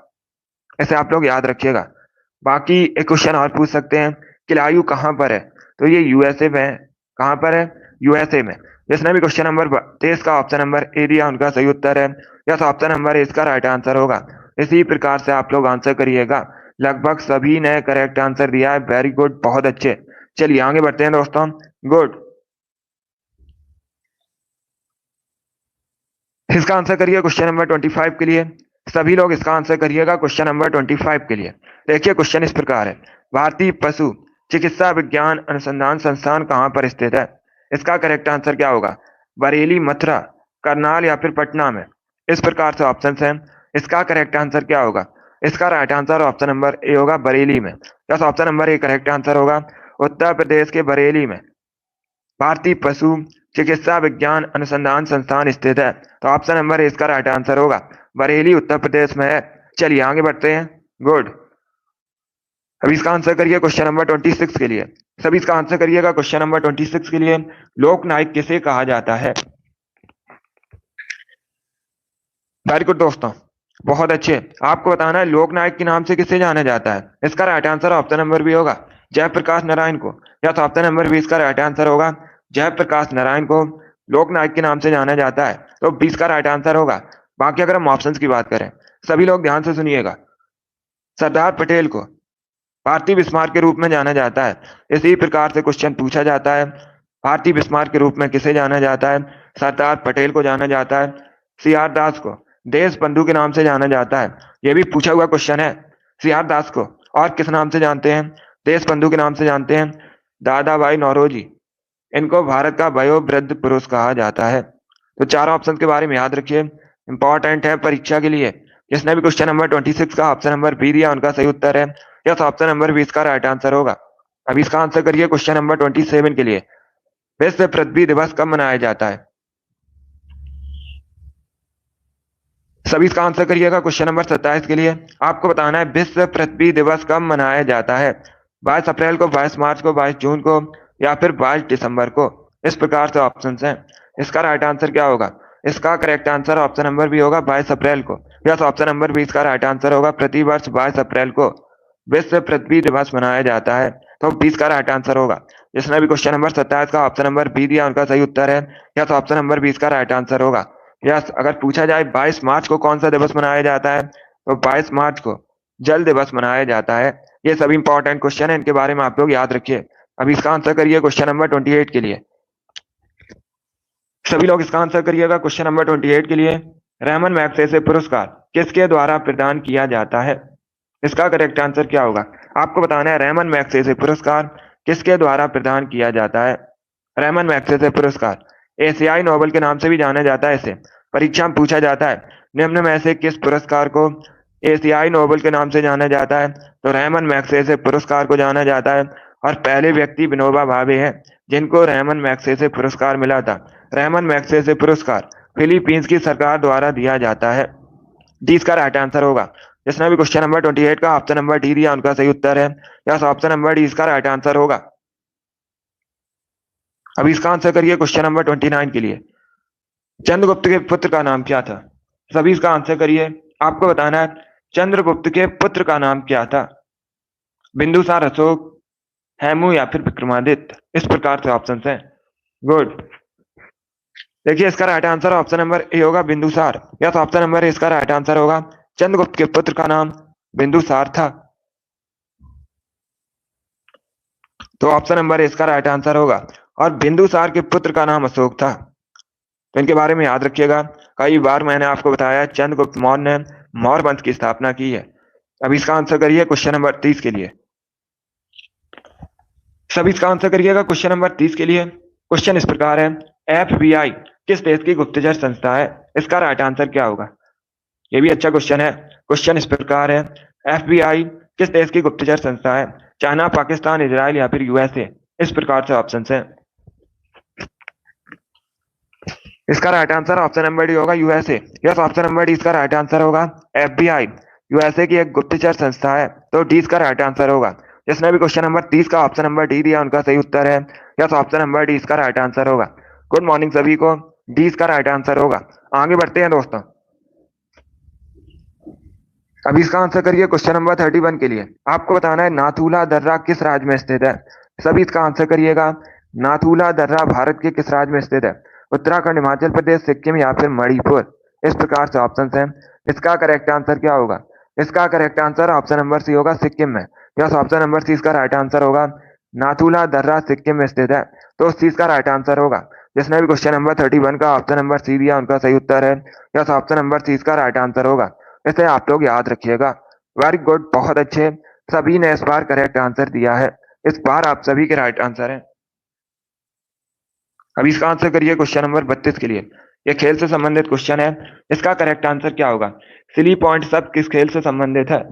इसे आप लोग याद रखिएगा। बाकी एक क्वेश्चन और पूछ सकते हैं, किलायु कहाँ पर है? तो ये यूएसए में है। कहाँ पर है? यूएसए में। जिसने भी क्वेश्चन नंबर 23 का ऑप्शन नंबर ए दिया उनका सही उत्तर है। यस, ऑप्शन नंबर ए इसका राइट आंसर होगा। इसी प्रकार से आप लोग आंसर करिएगा। लगभग सभी ने करेक्ट आंसर दिया है, वेरी गुड, बहुत अच्छे। चलिए आगे बढ़ते हैं दोस्तों। गुड, इसका आंसर करिए क्वेश्चन नंबर 25 के लिए। सभी लोग इसका आंसर करिएगा क्वेश्चन नंबर 25 के लिए। देखिए क्वेश्चन इस प्रकार है, भारतीय पशु चिकित्सा विज्ञान अनुसंधान संस्थान कहाँ पर स्थित है? इसका करेक्ट आंसर क्या होगा? बरेली, मथुरा, करनाल या फिर पटना में। इस प्रकार से ऑप्शन हैं। इसका करेक्ट आंसर क्या होगा? इसका right answer option number A होगा, बरेली में। Yes, option number A correct answer होगा। उत्तर प्रदेश के बरेली में भारतीय पशु चिकित्सा विज्ञान अनुसंधान संस्थान स्थित है, तो ऑप्शन नंबर ए इसका राइट आंसर होगा। बरेली उत्तर प्रदेश में है। चलिए आगे बढ़ते हैं। गुड, अभी इसका आंसर करिए क्वेश्चन नंबर 26 के लिए। सभी इसका आंसर करिएगा क्वेश्चन नंबर 26 के लिए। लोकनायक किसे कहा जाता है? वेरी गुड दोस्तों, बहुत अच्छे। आपको बताना है लोकनायक के नाम से किसे जाना जाता है। इसका right answer option number B होगा, जयप्रकाश नारायण को। या तो ऑप्शन नंबर बी इसका राइट आंसर होगा, जयप्रकाश नारायण को लोकनायक के नाम से जाना जाता है, तो 20 का राइट आंसर होगा। बाकी अगर हम ऑप्शंस की बात करें, सभी लोग ध्यान से सुनिएगा। सरदार पटेल को भारतीय बिस्मार्क के रूप में जाना जाता है। इसी प्रकार से क्वेश्चन पूछा जाता है, भारतीय बिस्मार्क के रूप में किसे जाना जाता है? सरदार पटेल को जाना जाता है। सीआर दास को देश बंधु के नाम से जाना जाता है। यह भी पूछा हुआ क्वेश्चन है। सीआर दास को और किस नाम से जानते हैं? देश बंधु के नाम से जानते हैं। दादा भाई नौरोजी, इनको भारत का वयोवृद्ध पुरुष कहा जाता है। तो चारों ऑप्शन के बारे में याद रखिए, इंपॉर्टेंट है परीक्षा के लिए। जिसने भी क्वेश्चन नंबर 26 का ऑप्शन नंबर बी दिया उनका सही उत्तर है। यस, ऑप्शन नंबर बी इसका राइट आंसर होगा। अभी इसका आंसर करिए क्वेश्चन नंबर 27 के लिए। विश्व पृथ्वी दिवस कब मनाया जाता है? सभी इसका आंसर करिएगा क्वेश्चन नंबर 27 के लिए। आपको बताना है विश्व पृथ्वी दिवस कब मनाया जाता है। 22 अप्रैल को, 22 मार्च को, 22 जून को या फिर 22 दिसंबर को। इस प्रकार से ऑप्शन हैं। इसका राइट आंसर क्या होगा? इसका correct answer option number B होगा, 22 अप्रैल को। यस, ऑप्शन नंबर बी इसका राइट आंसर होगा। प्रतिवर्ष 22 अप्रैल को विश्व पृथ्वी दिवस मनाया जाता है, तो 20 का राइट आंसर होगा। जिसने भी क्वेश्चन नंबर 27 का ऑप्शन नंबर बी दिया उनका सही उत्तर है। यस, ऑप्शन नंबर 20 का राइट आंसर होगा। यस, अगर पूछा जाए 22 मार्च को कौन सा दिवस मनाया जाता है, तो 22 मार्च को जल दिवस मनाया जाता है। ये सभी इंपॉर्टेंट क्वेश्चन है, इनके बारे में आप लोग याद रखिए। अभी इसका आंसर करिए क्वेश्चन नंबर 28 के लिए। सभी लोग इसका आंसर करिएगा क्वेश्चन नंबर 28 के लिए। रहमान मैग्सेसे पुरस्कार किसके द्वारा प्रदान किया जाता है? इसका करेक्ट आंसर क्या होगा? आपको बताना है रहमान मैग्सेसे पुरस्कार किसके द्वारा प्रदान किया जाता है। रहमान मैग्सेसे पुरस्कार एशियाई नोबेल के नाम से भी जाना जाता है। इसे परीक्षा में पूछा जाता है, निम्न में से किस पुरस्कार को एशियाई नोबेल के नाम से जाना जाता है? तो रहमान मैग्सेसे पुरस्कार को जाना जाता है। और पहले व्यक्ति विनोबा भावे हैं जिनको रहमान मैग्सेसे पुरस्कार मिला था। रहमान मैग्सेसे पुरस्कार फिलीपींस की सरकार द्वारा दिया जाता है। डी इसका राइट आंसर होगा। जिसने भी क्वेश्चन नंबर 28 का ऑप्शन नंबर डी दिया उनका सही उत्तर है। यस, ऑप्शन नंबर डी इसका राइट आंसर होगा। अभी इसका आंसर करिए क्वेश्चन नंबर 29 के लिए। चंद्रगुप्त के पुत्र का नाम क्या था? सभी इसका आंसर करिए। आपको बताना है चंद्रगुप्त के पुत्र का नाम क्या था। बिंदुसार, अशोक, हेमू या फिर विक्रमादित्य। इस प्रकार से ऑप्शन हैं। गुड, देखिए इसका right answer option number A होगा, Bindusara. Yes, option number A इसका राइट आंसर होगा। चंद्रगुप्त के पुत्र का नाम बिंदुसार था, तो ऑप्शन नंबर ए इसका राइट आंसर होगा। और बिंदुसार के पुत्र का नाम अशोक था। तो इनके बारे में याद रखिएगा। कई बार मैंने आपको बताया चंद्रगुप्त मौर्य ने मौर्य वंश की स्थापना की है। अब इसका आंसर करिए क्वेश्चन नंबर 30 के लिए। सभी इसका आंसर करिएगा क्वेश्चन नंबर 30 के लिए। क्वेश्चन इस प्रकार है, FBI किस देश की गुप्तचर संस्था है? इसका राइट आंसर क्या होगा? ये भी अच्छा क्वेश्चन है। क्वेश्चन इस प्रकार है, FBI किस देश की गुप्तचर संस्था है? चाइना, पाकिस्तान, इजराइल या फिर USA? इस प्रकार से ऑप्शन है। इसका right answer option number D होगा, USA। Yes, option number D इसका राइट आंसर होगा। FBI USA की एक गुप्तचर संस्था है, तो डी इसका राइट आंसर होगा। जिसने भी क्वेश्चन नंबर 30 का ऑप्शन नंबर डी दिया उनका सही उत्तर है। यस, ऑप्शन नंबर डी इसका राइट आंसर होगा। गुड मॉर्निंग सभी को, डी इसका राइट आंसर होगा। आगे बढ़ते हैं दोस्तों। अभी इसका आंसर करिए क्वेश्चन नंबर 31 के लिए। आपको बताना है नाथुला दर्रा किस राज्य में स्थित है? सभी इसका आंसर करिएगा। नाथुला दर्रा भारत के किस राज्य में स्थित है? उत्तराखंड, हिमाचल प्रदेश, सिक्किम या फिर मणिपुर? इस प्रकार से ऑप्शन है। इसका करेक्ट आंसर क्या होगा? इसका correct answer option number C होगा, सिक्किम में। यस, ऑप्शन नंबर सी इसका राइट आंसर होगा। नाथुला दर्रा सिक्किम में स्थित है, तो उस चीज का राइट आंसर होगा। जिसने भी क्वेश्चन नंबर 31 का ऑप्शन नंबर सी दिया उनका सही उत्तर है। यस, ऑप्शन नंबर सी इसका राइट आंसर होगा। इसे आप लोग याद रखिएगा। वेरी गुड, बहुत अच्छे। सभी ने इस बार करेक्ट आंसर दिया है। इस बार आप सभी के राइट आंसर हैं। अभी इसका आंसर करिए क्वेश्चन नंबर 32 के लिए। यह खेल से संबंधित क्वेश्चन है। इसका करेक्ट आंसर क्या होगा? सिली पॉइंट शब्द किस खेल से संबंधित है?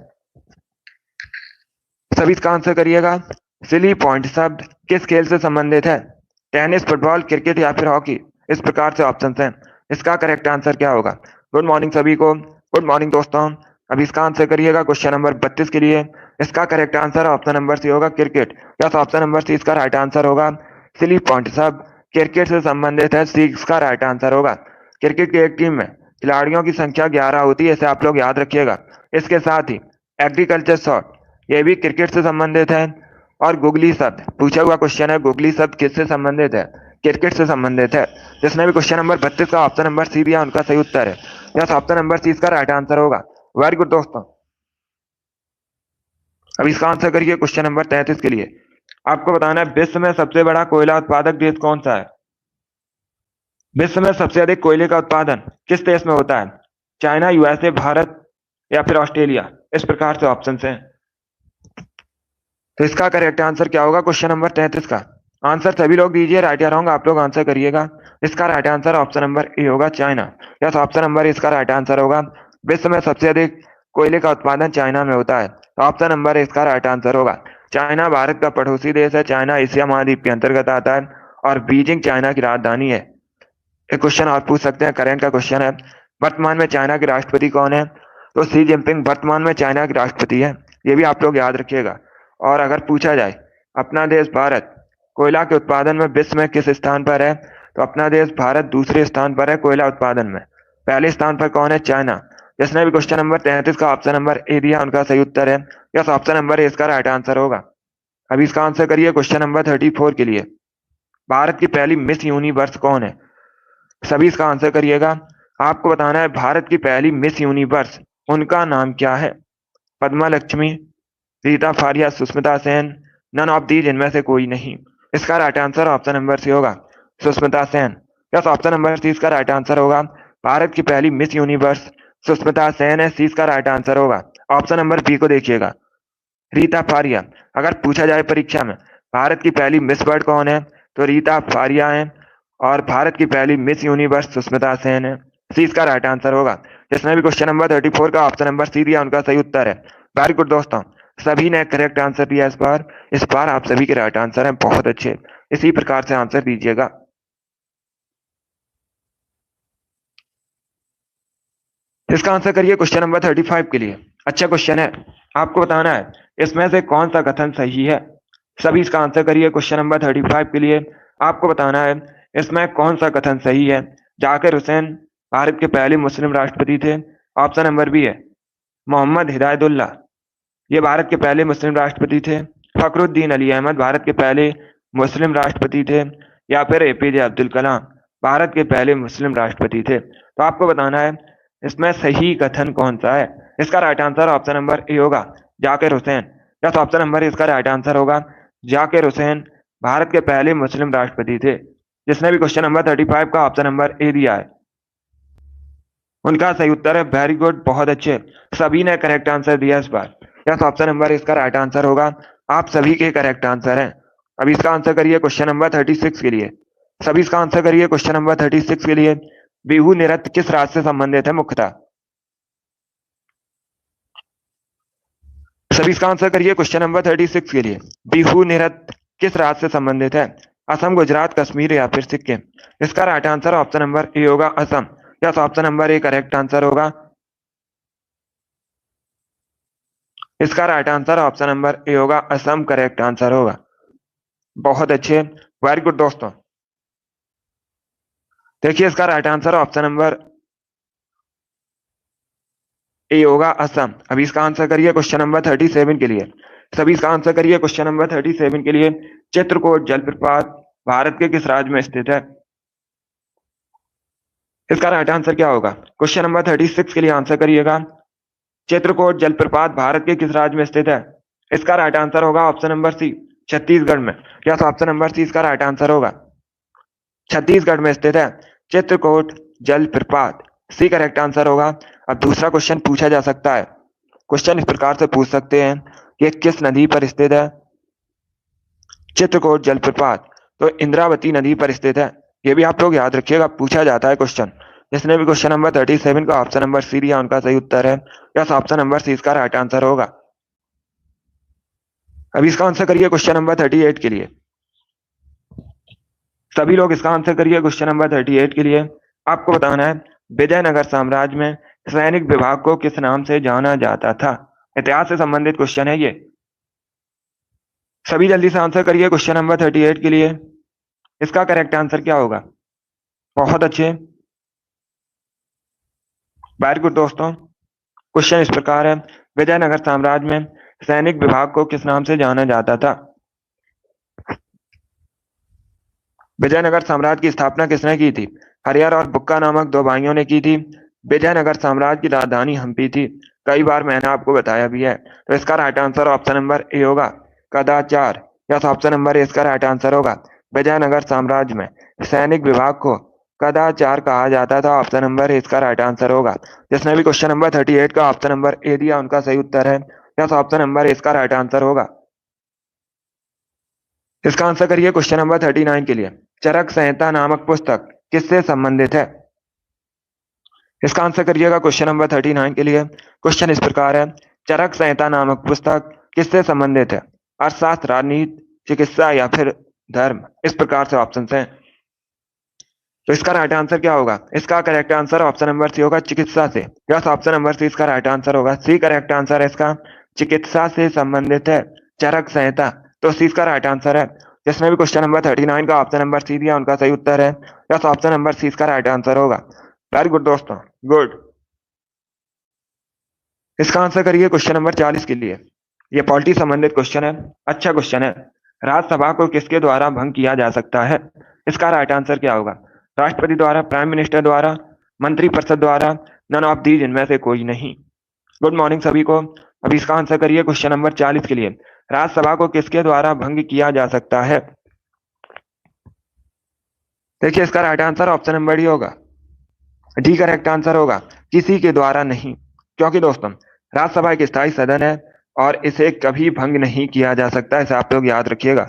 सभी इसका आंसर करिएगा। सिली पॉइंट शब्द किस खेल से संबंधित है? टेनिस, फुटबॉल, क्रिकेट या फिर हॉकी? इस प्रकार से ऑप्शन हैं। इसका करेक्ट आंसर क्या होगा? गुड मॉर्निंग सभी को, गुड मॉर्निंग दोस्तों। अब इसका आंसर करिएगा क्वेश्चन नंबर 32 के लिए। इसका correct answer option number C होगा, cricket. Yes, option number C इसका राइट आंसर होगा। सिली पॉइंट शब्द क्रिकेट से संबंधित है, सी इसका राइट आंसर होगा। क्रिकेट की एक टीम में खिलाड़ियों की संख्या 11 होती है, इसे आप लोग याद रखिएगा। इसके साथ ही एग्रीकल्चर शॉट, ये भी क्रिकेट से संबंधित है। और गुगली शब्द, पूछा हुआ क्वेश्चन है, गुगली शब्द किससे संबंधित है? क्रिकेट से संबंधित है। जिसने भी क्वेश्चन नंबर 32 का ऑप्शन नंबर सी दिया उनका सही उत्तर है। यस, ऑप्शन नंबर सी इसका राइट आंसर होगा। वेरी गुड दोस्तों। अब इसका आंसर करिए क्वेश्चन नंबर 33 के लिए। आपको बताना है विश्व में सबसे बड़ा कोयला उत्पादक देश कौन सा है? विश्व में सबसे अधिक कोयले का उत्पादन किस देश में होता है? चाइना, USA, भारत या फिर ऑस्ट्रेलिया? इस प्रकार से ऑप्शन हैं। तो इसका करेक्ट आंसर क्या होगा क्वेश्चन नंबर 33 का? आंसर सभी लोग दीजिए, राइट या रॉन्ग आप लोग आंसर करिएगा। इसका right answer option number A होगा, चाइना। यस, ऑप्शन नंबर इसका राइट आंसर होगा। विश्व में सबसे अधिक कोयले का उत्पादन चाइना में होता है, तो ऑप्शन नंबर इसका राइट आंसर होगा। चाइना भारत का पड़ोसी देश है। चाइना एशिया महाद्वीप के अंतर्गत आता है और बीजिंग चाइना की राजधानी है। एक क्वेश्चन और पूछ सकते हैं, करंट का क्वेश्चन है। वर्तमान में चाइना के राष्ट्रपति कौन है? तो शी जिनपिंग वर्तमान में चाइना के राष्ट्रपति है। ये भी आप लोग याद रखिएगा। और अगर पूछा जाए अपना देश भारत कोयला के उत्पादन में विश्व में किस स्थान पर है, तो अपना देश भारत दूसरे स्थान पर है कोयला उत्पादन में। पहले स्थान पर कौन है? चाइना। जिसने भी क्वेश्चन नंबर 33 का ऑप्शन नंबर ए दिया उनका सही उत्तर है। यस, ऑप्शन नंबर ए इसका राइट आंसर होगा। अभी इसका आंसर करिए क्वेश्चन नंबर 34 के लिए। भारत की पहली मिस यूनिवर्स कौन है? सभी इसका आंसर करिएगा। आपको बताना है भारत की पहली मिस यूनिवर्स, उनका नाम क्या है? Padma Lakshmi, Reita Faria, Sushmita Sen, none of these, इनमें से कोई नहीं। इसका right answer option number C होगा, Sushmita Sen. Yes, option number C इसका राइट आंसर होगा। भारत की पहली मिस यूनिवर्स सुष्मिता सेन है, सी इसका राइट आंसर होगा। ऑप्शन नंबर बी को देखिएगा, रीता फारिया। अगर पूछा जाए परीक्षा में भारत की पहली मिस वर्ल्ड कौन है, तो रीता फारिया है। और भारत की पहली मिस यूनिवर्स सुष्मिता सेन है, सी इसका राइट आंसर होगा। जिसने भी क्वेश्चन नंबर 34 का ऑप्शन नंबर सी दिया उनका सही उत्तर है। वेरी गुड दोस्तों, सभी ने करेक्ट आंसर दिया इस बार। इस बार आप सभी के राइट आंसर हैं, बहुत अच्छे। इसी प्रकार से आंसर दीजिएगा। इसका आंसर करिए क्वेश्चन नंबर 35 के लिए। अच्छा क्वेश्चन है। आपको बताना है इसमें से कौन सा कथन सही है। सभी इसका आंसर करिए क्वेश्चन नंबर 35 के लिए। आपको बताना है इसमें कौन सा कथन सही है। जाकिर हुसैन भारत के पहले मुस्लिम राष्ट्रपति थे, ऑप्शन नंबर बी है। मोहम्मद हिदायतुल्लाह, ये भारत के पहले मुस्लिम राष्ट्रपति थे। फखरुद्दीन अली अहमद भारत के पहले मुस्लिम राष्ट्रपति थे। या फिर APJ अब्दुल कलाम भारत के पहले मुस्लिम राष्ट्रपति थे। तो आपको बताना है इसमें सही कथन कौन सा है। इसका right answer option number A होगा, Zakir Hussain. Yes, option number इसका राइट आंसर होगा। जाकिर हुसैन भारत के पहले मुस्लिम राष्ट्रपति थे। जिसने भी क्वेश्चन नंबर 35 का ऑप्शन नंबर ए दिया है उनका सही उत्तर है वेरी गुड, बहुत अच्छे। सभी ने करेक्ट आंसर दिया इस बार। यस, ऑप्शन नंबर इसका राइट आंसर होगा। आप सभी के करेक्ट आंसर हैं। अब इसका आंसर करिए क्वेश्चन नंबर 36 के लिए। सभी इसका आंसर करिए क्वेश्चन नंबर 36 के लिए। बिहू नृत्य किस राज्य से संबंधित है मुख्यतः? सभी इसका आंसर करिए क्वेश्चन नंबर 36 के लिए। बिहू नृत्य किस राज्य से संबंधित है? असम, गुजरात, कश्मीर या फिर सिक्किम? इसका right answer option number A होगा, Assam. Yes, option number A correct answer होगा। इसका right answer option number A होगा, असम करेक्ट आंसर होगा। बहुत अच्छे, वेरी गुड दोस्तों। देखिए इसका right answer option number A होगा, असम। अभी इसका आंसर करिए क्वेश्चन नंबर 37 के लिए। सभी इसका आंसर करिए क्वेश्चन नंबर 37 के लिए। चित्रकूट जलप्रपात भारत के किस राज्य में स्थित है? इसका राइट आंसर क्या होगा? क्वेश्चन नंबर 36 के लिए आंसर करिएगा। चित्रकूट जलप्रपात भारत के किस राज्य में स्थित है? इसका राइट आंसर होगा ऑप्शन नंबर सी, छत्तीसगढ़ में। यस, ऑप्शन नंबर सी इसका राइट आंसर होगा। छत्तीसगढ़ में स्थित है चित्रकूट जलप्रपात, सी करेक्ट आंसर होगा। अब दूसरा क्वेश्चन पूछा जा सकता है। क्वेश्चन इस प्रकार से पूछ सकते हैं कि किस नदी पर स्थित है चित्रकूट जलप्रपात? तो इंद्रावती नदी पर स्थित है। ये भी आप लोग याद रखिएगा, पूछा जाता है क्वेश्चन। जिसने भी क्वेश्चन नंबर 37 का ऑप्शन नंबर सी दिया उनका सही उत्तर है। यस, ऑप्शन नंबर सी इसका राइट आंसर होगा। अभी इसका आंसर करिए क्वेश्चन नंबर 38 के लिए। सभी लोग इसका आंसर करिए क्वेश्चन नंबर 38 के लिए। आपको बताना है विजयनगर साम्राज्य में सैनिक विभाग को किस नाम से जाना जाता था? इतिहास से संबंधित क्वेश्चन है ये। सभी जल्दी से आंसर करिए क्वेश्चन नंबर 38 के लिए। इसका करेक्ट आंसर क्या होगा? बहुत अच्छे, वेरी गुड दोस्तों। क्वेश्चन इस प्रकार है, विजयनगर साम्राज्य में सैनिक विभाग को किस नाम से जाना जाता था? विजयनगर साम्राज्य की स्थापना किसने की थी? हरिहर और बुक्का नामक दो भाइयों ने की थी। विजयनगर साम्राज्य की राजधानी हम्पी थी। कई बार मैंने आपको बताया भी है। तो इसका right answer option number A होगा, कदाचार। यस, ऑप्शन नंबर ए इसका राइट आंसर होगा। विजयनगर साम्राज्य में सैनिक विभाग को कदाचार कहा जाता था। ऑप्शन नंबर ए इसका राइट आंसर होगा। जिसने भी क्वेश्चन नंबर 38 का ऑप्शन नंबर ए दिया उनका सही उत्तर है। यस, ऑप्शन नंबर ए इसका राइट आंसर होगा। इसका आंसर करिए क्वेश्चन नंबर 39 के लिए। चरक संहिता नामक पुस्तक किससे संबंधित है? इसका आंसर करिएगा क्वेश्चन नंबर 39 के लिए। क्वेश्चन इस प्रकार है, चरक संहिता नामक पुस्तक किससे संबंधित है? अर्थशास्त्र, राजनीति, चिकित्सा या फिर धर्म? इस प्रकार से ऑप्शन हैं। तो इसका राइट आंसर क्या होगा? इसका correct answer option number C होगा, चिकित्सा से। यस, ऑप्शन नंबर सी इसका राइट आंसर होगा। सी करेक्ट आंसर है इसका, चिकित्सा से संबंधित है चरक संहिता। तो सी इसका राइट आंसर है। जिसने भी क्वेश्चन नंबर 39 का ऑप्शन नंबर सी दिया उनका सही उत्तर है। यस, ऑप्शन नंबर सी इसका राइट आंसर होगा। वेरी गुड दोस्तों, गुड। इसका आंसर करिए क्वेश्चन नंबर 40 के लिए। ये पॉलिटी संबंधित क्वेश्चन है, अच्छा क्वेश्चन है। राज्यसभा को किसके द्वारा भंग किया जा सकता है? इसका राइट आंसर क्या होगा? राष्ट्रपति द्वारा, प्राइम मिनिस्टर द्वारा, मंत्रिपरिषद द्वारा, नन ऑफ दीज इनमें से कोई नहीं। गुड मॉर्निंग सभी को। अभी इसका आंसर करिए क्वेश्चन नंबर 40 के लिए। राज्यसभा को किसके द्वारा भंग किया जा सकता है? देखिए इसका right answer option number D होगा, डी करेक्ट आंसर होगा, किसी के द्वारा नहीं। क्योंकि दोस्तों राज्यसभा एक स्थायी सदन है और इसे कभी भंग नहीं किया जा सकता। इसे आप लोग याद रखिएगा,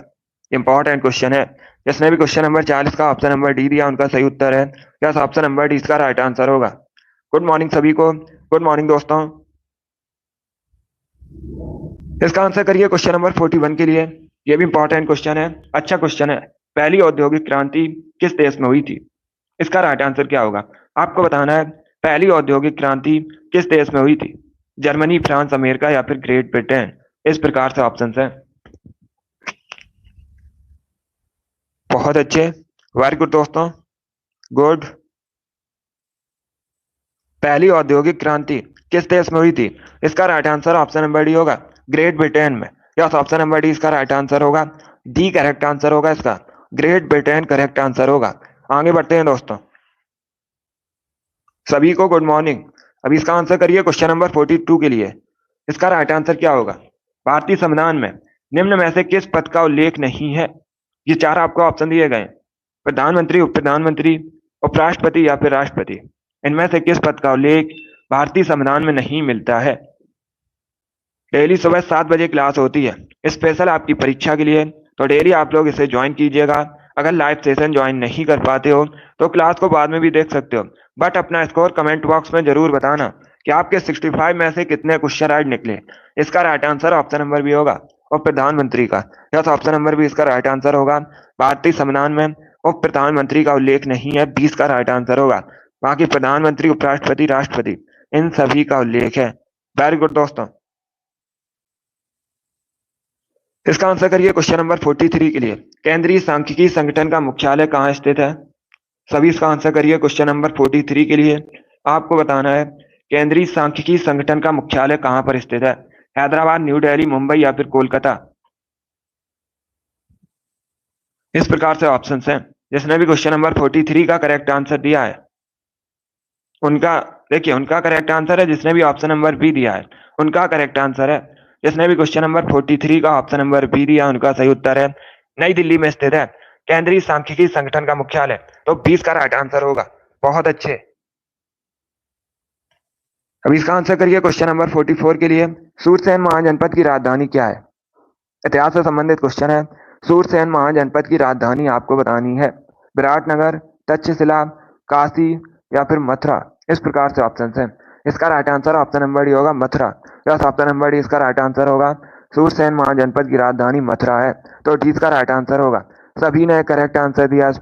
इंपॉर्टेंट क्वेश्चन है। जिसने भी क्वेश्चन नंबर 40 का ऑप्शन नंबर डी दिया उनका सही उत्तर है। यस, ऑप्शन नंबर डी इसका राइट आंसर होगा। गुड मॉर्निंग सभी को, गुड मॉर्निंग दोस्तों। इसका आंसर करिए क्वेश्चन नंबर 41 के लिए। यह भी इंपॉर्टेंट क्वेश्चन है, अच्छा क्वेश्चन है। पहली औद्योगिक क्रांति किस देश में हुई थी? इसका राइट आंसर क्या होगा? आपको बताना है पहली औद्योगिक क्रांति किस देश में हुई थी? जर्मनी, फ्रांस, अमेरिका या फिर ग्रेट ब्रिटेन? इस प्रकार से ऑप्शन है। बहुत अच्छे, वेरी गुड दोस्तों, गुड। पहली औद्योगिक क्रांति किस देश में हुई थी? इसका right answer option number D होगा, ग्रेट ब्रिटेन में। यस, ऑप्शन नंबर डी इसका राइट आंसर होगा। डी करेक्ट आंसर होगा इसका, ग्रेट ब्रिटेन करेक्ट आंसर होगा। आगे बढ़ते हैं दोस्तों, सभी को गुड मॉर्निंग। अभी इसका आंसर करिए क्वेश्चन नंबर 42 के लिए। इसका राइट आंसर क्या होगा? भारतीय संविधान में निम्न में से किस पद का उल्लेख नहीं है? ये चार आपको ऑप्शन दिए गए। प्रधानमंत्री, उप प्रधानमंत्री, उपराष्ट्रपति या फिर राष्ट्रपति, इनमें से किस पद का उल्लेख भारतीय संविधान में नहीं मिलता है? डेली सुबह 7 बजे क्लास होती है, स्पेशल आपकी परीक्षा के लिए, तो डेली आप लोग इसे ज्वाइन कीजिएगा। अगर लाइव सेशन ज्वाइन नहीं कर पाते हो तो क्लास को बाद में भी देख सकते हो, बट अपना स्कोर कमेंट बॉक्स में जरूर बताना कि आपके 65 में से कितने क्वेश्चन राइट निकले। इसका right answer option number B होगा, और प्रधानमंत्री का। यस, ऑप्शन नंबर बी इसका राइट आंसर होगा। भारतीय संविधान में उप प्रधानमंत्री का उल्लेख नहीं है, 20 का राइट आंसर होगा। बाकी प्रधानमंत्री, उपराष्ट्रपति, राष्ट्रपति, इन सभी का उल्लेख है। वेरी गुड दोस्तों। इसका आंसर करिए क्वेश्चन नंबर 43 के लिए। केंद्रीय सांख्यिकी संगठन का मुख्यालय कहाँ स्थित है? सभी इसका आंसर करिए क्वेश्चन नंबर 43 के लिए। आपको बताना है केंद्रीय सांख्यिकी संगठन का मुख्यालय कहाँ पर स्थित है? हैदराबाद, न्यू दिल्ली, मुंबई या फिर कोलकाता? इस प्रकार से ऑप्शन हैं। जिसने भी क्वेश्चन नंबर 43 का करेक्ट आंसर दिया है उनका, देखिए उनका करेक्ट आंसर है। जिसने भी ऑप्शन नंबर बी दिया है उनका करेक्ट आंसर है। जिसने भी क्वेश्चन नंबर 43 का ऑप्शन नंबर बी दिया उनका सही उत्तर है। नई दिल्ली में स्थित है केंद्रीय सांख्यिकी संगठन का मुख्यालय, तो 20 का राइट आंसर होगा। बहुत अच्छे। अब इसका आंसर करिए क्वेश्चन नंबर 44 के लिए। सूरसेन महाजनपद की राजधानी क्या है? इतिहास से संबंधित क्वेश्चन है। सूरसेन महाजनपद की राजधानी आपको बतानी है। विराटनगर, तक्षशिला, काशी या फिर मथुरा? इस प्रकार से ऑप्शन है। इसका right answer option number D होगा, Mathura. Yes, option number D इसका राइट आंसर होगा। सूरसेन महाजनपद की राजधानी मथुरा है, तो डी इसका राइट आंसर होगा। सभी ने करेक्ट आंसर दिया इस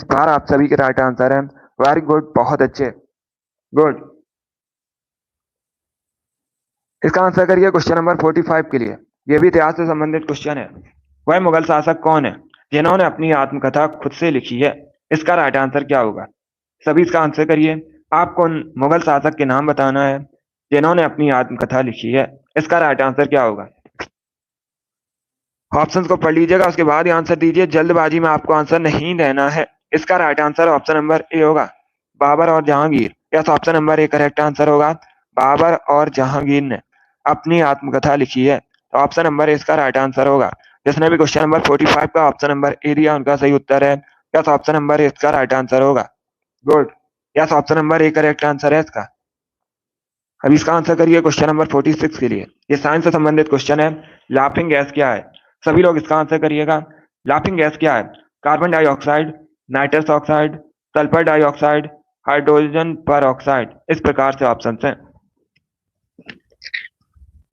बार आप सभी के राइट आंसर है। वेरी गुड, बहुत अच्छे, गुड। इसका आंसर करिए क्वेश्चन नंबर 45 के लिए। यह भी इतिहास से संबंधित क्वेश्चन है। वह मुगल शासक कौन है जिन्होंने अपनी आत्मकथा खुद से लिखी है? इसका राइट आंसर क्या होगा? सभी इसका आंसर करिए। आपको उन मुगल शासक के नाम बताना है जिन्होंने अपनी आत्मकथा लिखी है। इसका राइट आंसर क्या होगा? ऑप्शंस को पढ़ लीजिएगा, उसके बाद ही आंसर दीजिए। जल्दबाजी में आपको आंसर नहीं देना है। इसका right answer option number A होगा, बाबर और Jahangir. Yes, option number A correct answer होगा। बाबर और जहांगीर ने अपनी आत्मकथा लिखी है, तो ऑप्शन नंबर ए इसका राइट आंसर होगा। जिसने भी क्वेश्चन नंबर 45 का ऑप्शन नंबर ए दिया उनका सही उत्तर है। यस, ऑप्शन नंबर ए इसका राइट आंसर होगा। Good. Yes, option number A correct answer है इसका। अब इसका आंसर करिए क्वेश्चन नंबर 46 के लिए। ये साइंस से संबंधित क्वेश्चन है। लाफिंग गैस क्या है? सभी लोग इसका आंसर करिएगा। लाफिंग गैस क्या है? Carbon dioxide, nitrous oxide, sulphur dioxide, hydrogen पर ऑक्साइड? इस प्रकार से ऑप्शन हैं।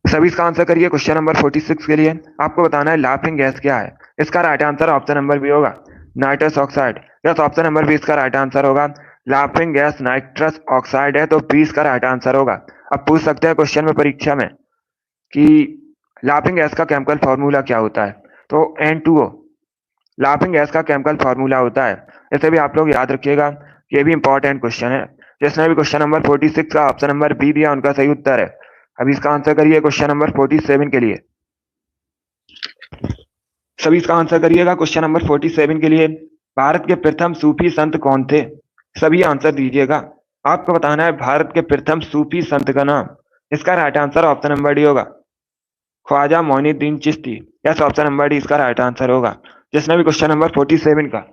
सभी इसका आंसर करिए क्वेश्चन नंबर 46 के लिए। आपको बताना है लाफिंग गैस क्या है। इसका right answer option number B होगा, nitrous oxide. Yes, option number B इसका राइट आंसर होगा। लाफिंग गैस नाइट्रस ऑक्साइड है, तो 20 का राइट आंसर होगा। अब पूछ सकते हैं क्वेश्चन में, परीक्षा में, कि लाफिंग गैस का केमिकल फॉर्मूला क्या होता है? तो N2O लाफिंग गैस का केमिकल फॉर्मूला होता है। इसे भी आप लोग याद रखिएगा, ये भी इंपॉर्टेंट क्वेश्चन है। जिसने भी क्वेश्चन नंबर 46 का ऑप्शन नंबर बी दिया उनका सही उत्तर है। अब इसका आंसर करिए क्वेश्चन नंबर 47 के लिए। सभी इसका आंसर करिएगा क्वेश्चन नंबर 47 के लिए। भारत के प्रथम सूफी संत कौन थे? सभी आंसर दीजिएगा। आपको बताना है भारत के प्रथम सूफी संत का नाम। इसका right answer option number D होगा, Khwaja Moinuddin Chishti. Yes, option number D इसका राइट आंसर होगा। जिसने भी क्वेश्चन नंबर 47 का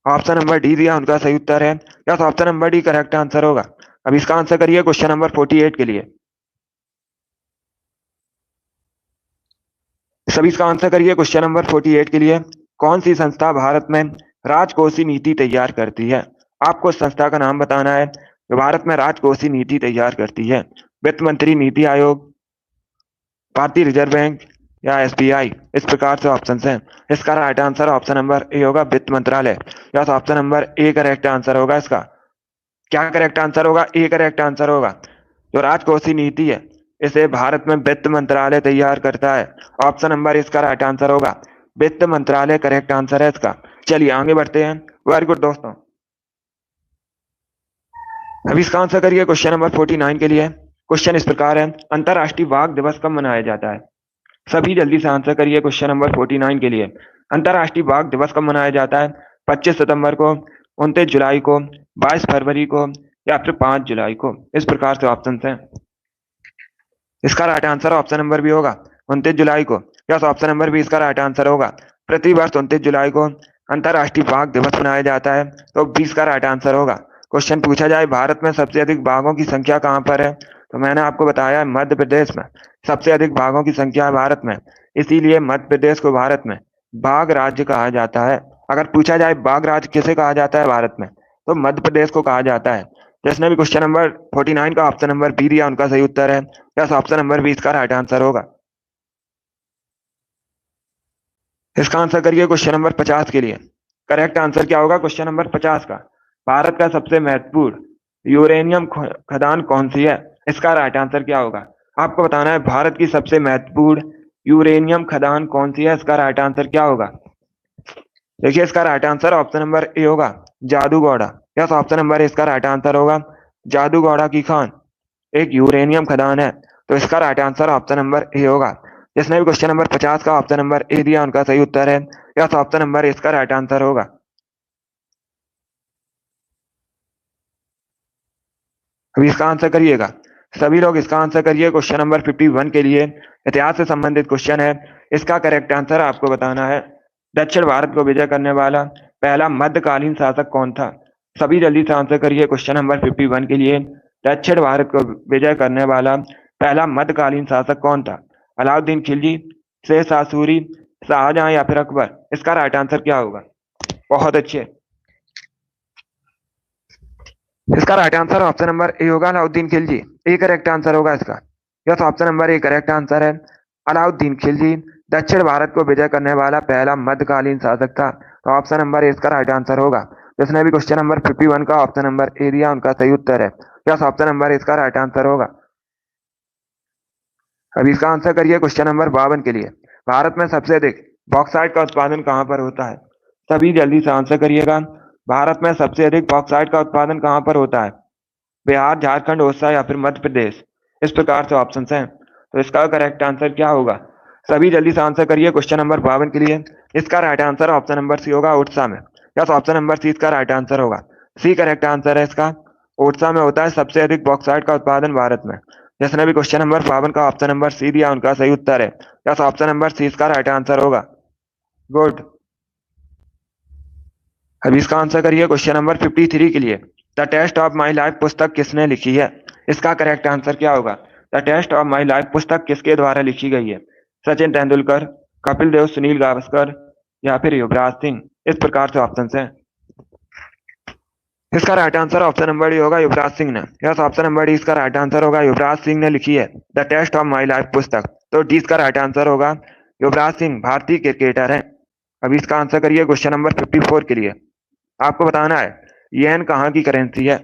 ऑप्शन नंबर डी दिया उनका सही उत्तर है। Yes, option number D correct answer होगा। अब इसका आंसर करिए क्वेश्चन नंबर 48 के लिए। सभी इसका आंसर करिए क्वेश्चन नंबर 48 के लिए। कौन सी संस्था भारत में राजकोषीय नीति तैयार करती है? आपको संस्था का नाम बताना है जो भारत में राजकोषीय नीति तैयार करती है। वित्त मंत्री, नीति आयोग, भारतीय रिजर्व बैंक या SBI? इस प्रकार से ऑप्शन हैं। इसका right answer option number A होगा, वित्त मंत्रालय। या option number A correct answer होगा इसका। क्या करेक्ट आंसर होगा? ए करेक्ट आंसर होगा। जो राजकोषीय नीति है इसे भारत में वित्त मंत्रालय तैयार करता है। ऑप्शन नंबर इसका राइट आंसर होगा, वित्त मंत्रालय करेक्ट आंसर है इसका। चलिए आगे बढ़ते हैं। वेरी गुड दोस्तों। अब इसका आंसर करिए क्वेश्चन नंबर 49 के लिए। क्वेश्चन इस प्रकार है, अंतरराष्ट्रीय बाघ दिवस कब मनाया जाता है? सभी जल्दी से आंसर करिए क्वेश्चन नंबर 49 के लिए। अंतरराष्ट्रीय बाघ दिवस कब मनाया जाता है? 25 सितंबर को, 29 जुलाई को, 22 फरवरी को या फिर 5 जुलाई को? इस प्रकार से ऑप्शन हैं। इसका right answer option number B होगा, 29 जुलाई को। यस, ऑप्शन नंबर बी इसका राइट आंसर होगा। प्रतिवर्ष 29 जुलाई को अंतर्राष्ट्रीय बाघ दिवस मनाया जाता है? तो 20 का राइट आंसर होगा। क्वेश्चन पूछा जाए भारत में सबसे अधिक बाघों की संख्या कहाँ पर है? तो मैंने आपको बताया मध्य प्रदेश में सबसे अधिक बाघों की संख्या है भारत में, इसीलिए मध्य प्रदेश को भारत में बाघ राज्य कहा जाता है। अगर पूछा जाए बाघ राज्य किसे कहा जाता है भारत में, तो मध्य प्रदेश को कहा जाता है। जिसने भी क्वेश्चन नंबर 49 का ऑप्शन नंबर बी दिया उनका सही उत्तर है। यस, ऑप्शन नंबर 20 का राइट आंसर होगा। इसका आंसर करिए क्वेश्चन नंबर 50 के लिए। करेक्ट आंसर क्या होगा क्वेश्चन नंबर 50 का? भारत का सबसे महत्वपूर्ण यूरेनियम खदान कौन सी है? इसका राइट आंसर क्या होगा? आपको बताना है भारत की सबसे महत्वपूर्ण यूरेनियम खदान कौन सी है, इसका राइट आंसर क्या होगा? देखिए इसका right answer option number A होगा, जादूगौड़ा। यस, ऑप्शन नंबर ए इसका राइट आंसर होगा। जादूगौड़ा की खान एक यूरेनियम खदान है, तो इसका right answer option number A होगा। जिसने भी क्वेश्चन नंबर 50 का ऑप्शन नंबर ए दिया उनका सही उत्तर है। यस, ऑप्शन नंबर ए इसका राइट आंसर होगा। अभी इसका आंसर करिएगा, सभी लोग इसका आंसर करिए। क्वेश्चन नंबर 51 के लिए इतिहास से संबंधित क्वेश्चन है। इसका करेक्ट आंसर आपको बताना है। दक्षिण भारत को विजय करने वाला पहला मध्यकालीन शासक कौन था? सभी जल्दी से आंसर करिए क्वेश्चन नंबर 51 के लिए। दक्षिण भारत को विजय करने वाला पहला मध्यकालीन शासक कौन था? अलाउद्दीन खिलजी, शेर शाह सूरी, शाहजहां या फिर अकबर? इसका राइट आंसर क्या होगा? बहुत अच्छे, इसका right answer option number A होगा, अलाउद्दीन खिलजी। ए करेक्ट आंसर होगा इसका। Yes, option number A correct answer है। अलाउद्दीन खिलजी दक्षिण भारत को विजय करने वाला पहला मध्यकालीन शासक था, तो ऑप्शन नंबर ए इसका राइट आंसर होगा। जिसने भी क्वेश्चन नंबर 51 का ऑप्शन नंबर ए दिया उनका सही उत्तर है। यस, ऑप्शन नंबर ए इसका राइट आंसर होगा। अभी इसका आंसर करिए क्वेश्चन नंबर 52 के लिए। भारत में सबसे अधिक बॉक्साइट का उत्पादन कहाँ पर होता है? सभी जल्दी से आंसर करिएगा। भारत में सबसे अधिक बॉक्साइट का उत्पादन कहाँ पर होता है? बिहार, झारखंड, ओडिशा या फिर मध्य प्रदेश? इस प्रकार से ऑप्शन हैं, तो इसका करेक्ट आंसर क्या होगा? सभी जल्दी से आंसर करिए क्वेश्चन नंबर 52 के लिए। इसका right answer option number C होगा, ओडिशा में। यस, ऑप्शन नंबर सी इसका राइट आंसर होगा। सी करेक्ट आंसर है इसका। ओडिशा में होता है सबसे अधिक बॉक्साइट का उत्पादन भारत में। जिसने भी क्वेश्चन नंबर 52 का ऑप्शन नंबर सी दिया उनका सही उत्तर है। यस, ऑप्शन नंबर सी इसका राइट आंसर होगा। गुड। अभी इसका आंसर करिए क्वेश्चन नंबर 53 के लिए। The test of my life पुस्तक किसने लिखी है? इसका करेक्ट आंसर क्या होगा? The test of my life पुस्तक किसके द्वारा लिखी गई है? सचिन तेंदुलकर, कपिल देव, सुनील गावस्कर या फिर युवराज सिंह? इस प्रकार से ऑप्शन है। इसका right answer option number D होगा, युवराज सिंह ने। यस, ऑप्शन नंबर डी इसका राइट आंसर होगा, युवराज सिंह ने लिखी है the test of my life पुस्तक। तो डी इसका राइट आंसर होगा। युवराज सिंह भारतीय क्रिकेटर है। अभी इसका आंसर करिए क्वेश्चन नंबर 54 के लिए। आपको बताना है येन कहाँ की करेंसी है?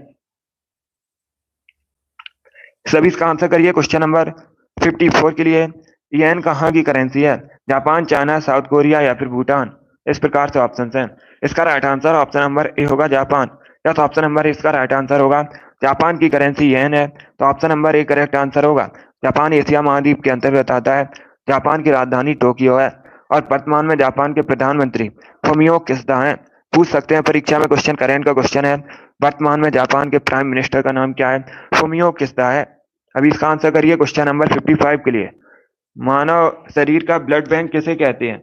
सभी इसका आंसर करिए क्वेश्चन नंबर 54 के लिए। येन कहाँ की करेंसी है? जापान, चाइना, साउथ कोरिया या फिर भूटान? इस प्रकार से ऑप्शन हैं। इसका right answer option number A होगा, Japan. Yes, option number A इसका राइट आंसर होगा। जापान की करेंसी येन है, तो option number A correct answer होगा। जापान एशिया महाद्वीप के अंतर्गत आता है। जापान की राजधानी टोक्यो है और वर्तमान में जापान के प्रधानमंत्री फुमियो किशिदा हैं। पूछ सकते हैं परीक्षा में, क्वेश्चन करेंट का क्वेश्चन है। वर्तमान में जापान के प्राइम मिनिस्टर का नाम क्या है? फुमियो किशिदा है। अभी इसका आंसर करिए क्वेश्चन नंबर 55 के लिए। मानव शरीर का ब्लड बैंक किसे कहते हैं?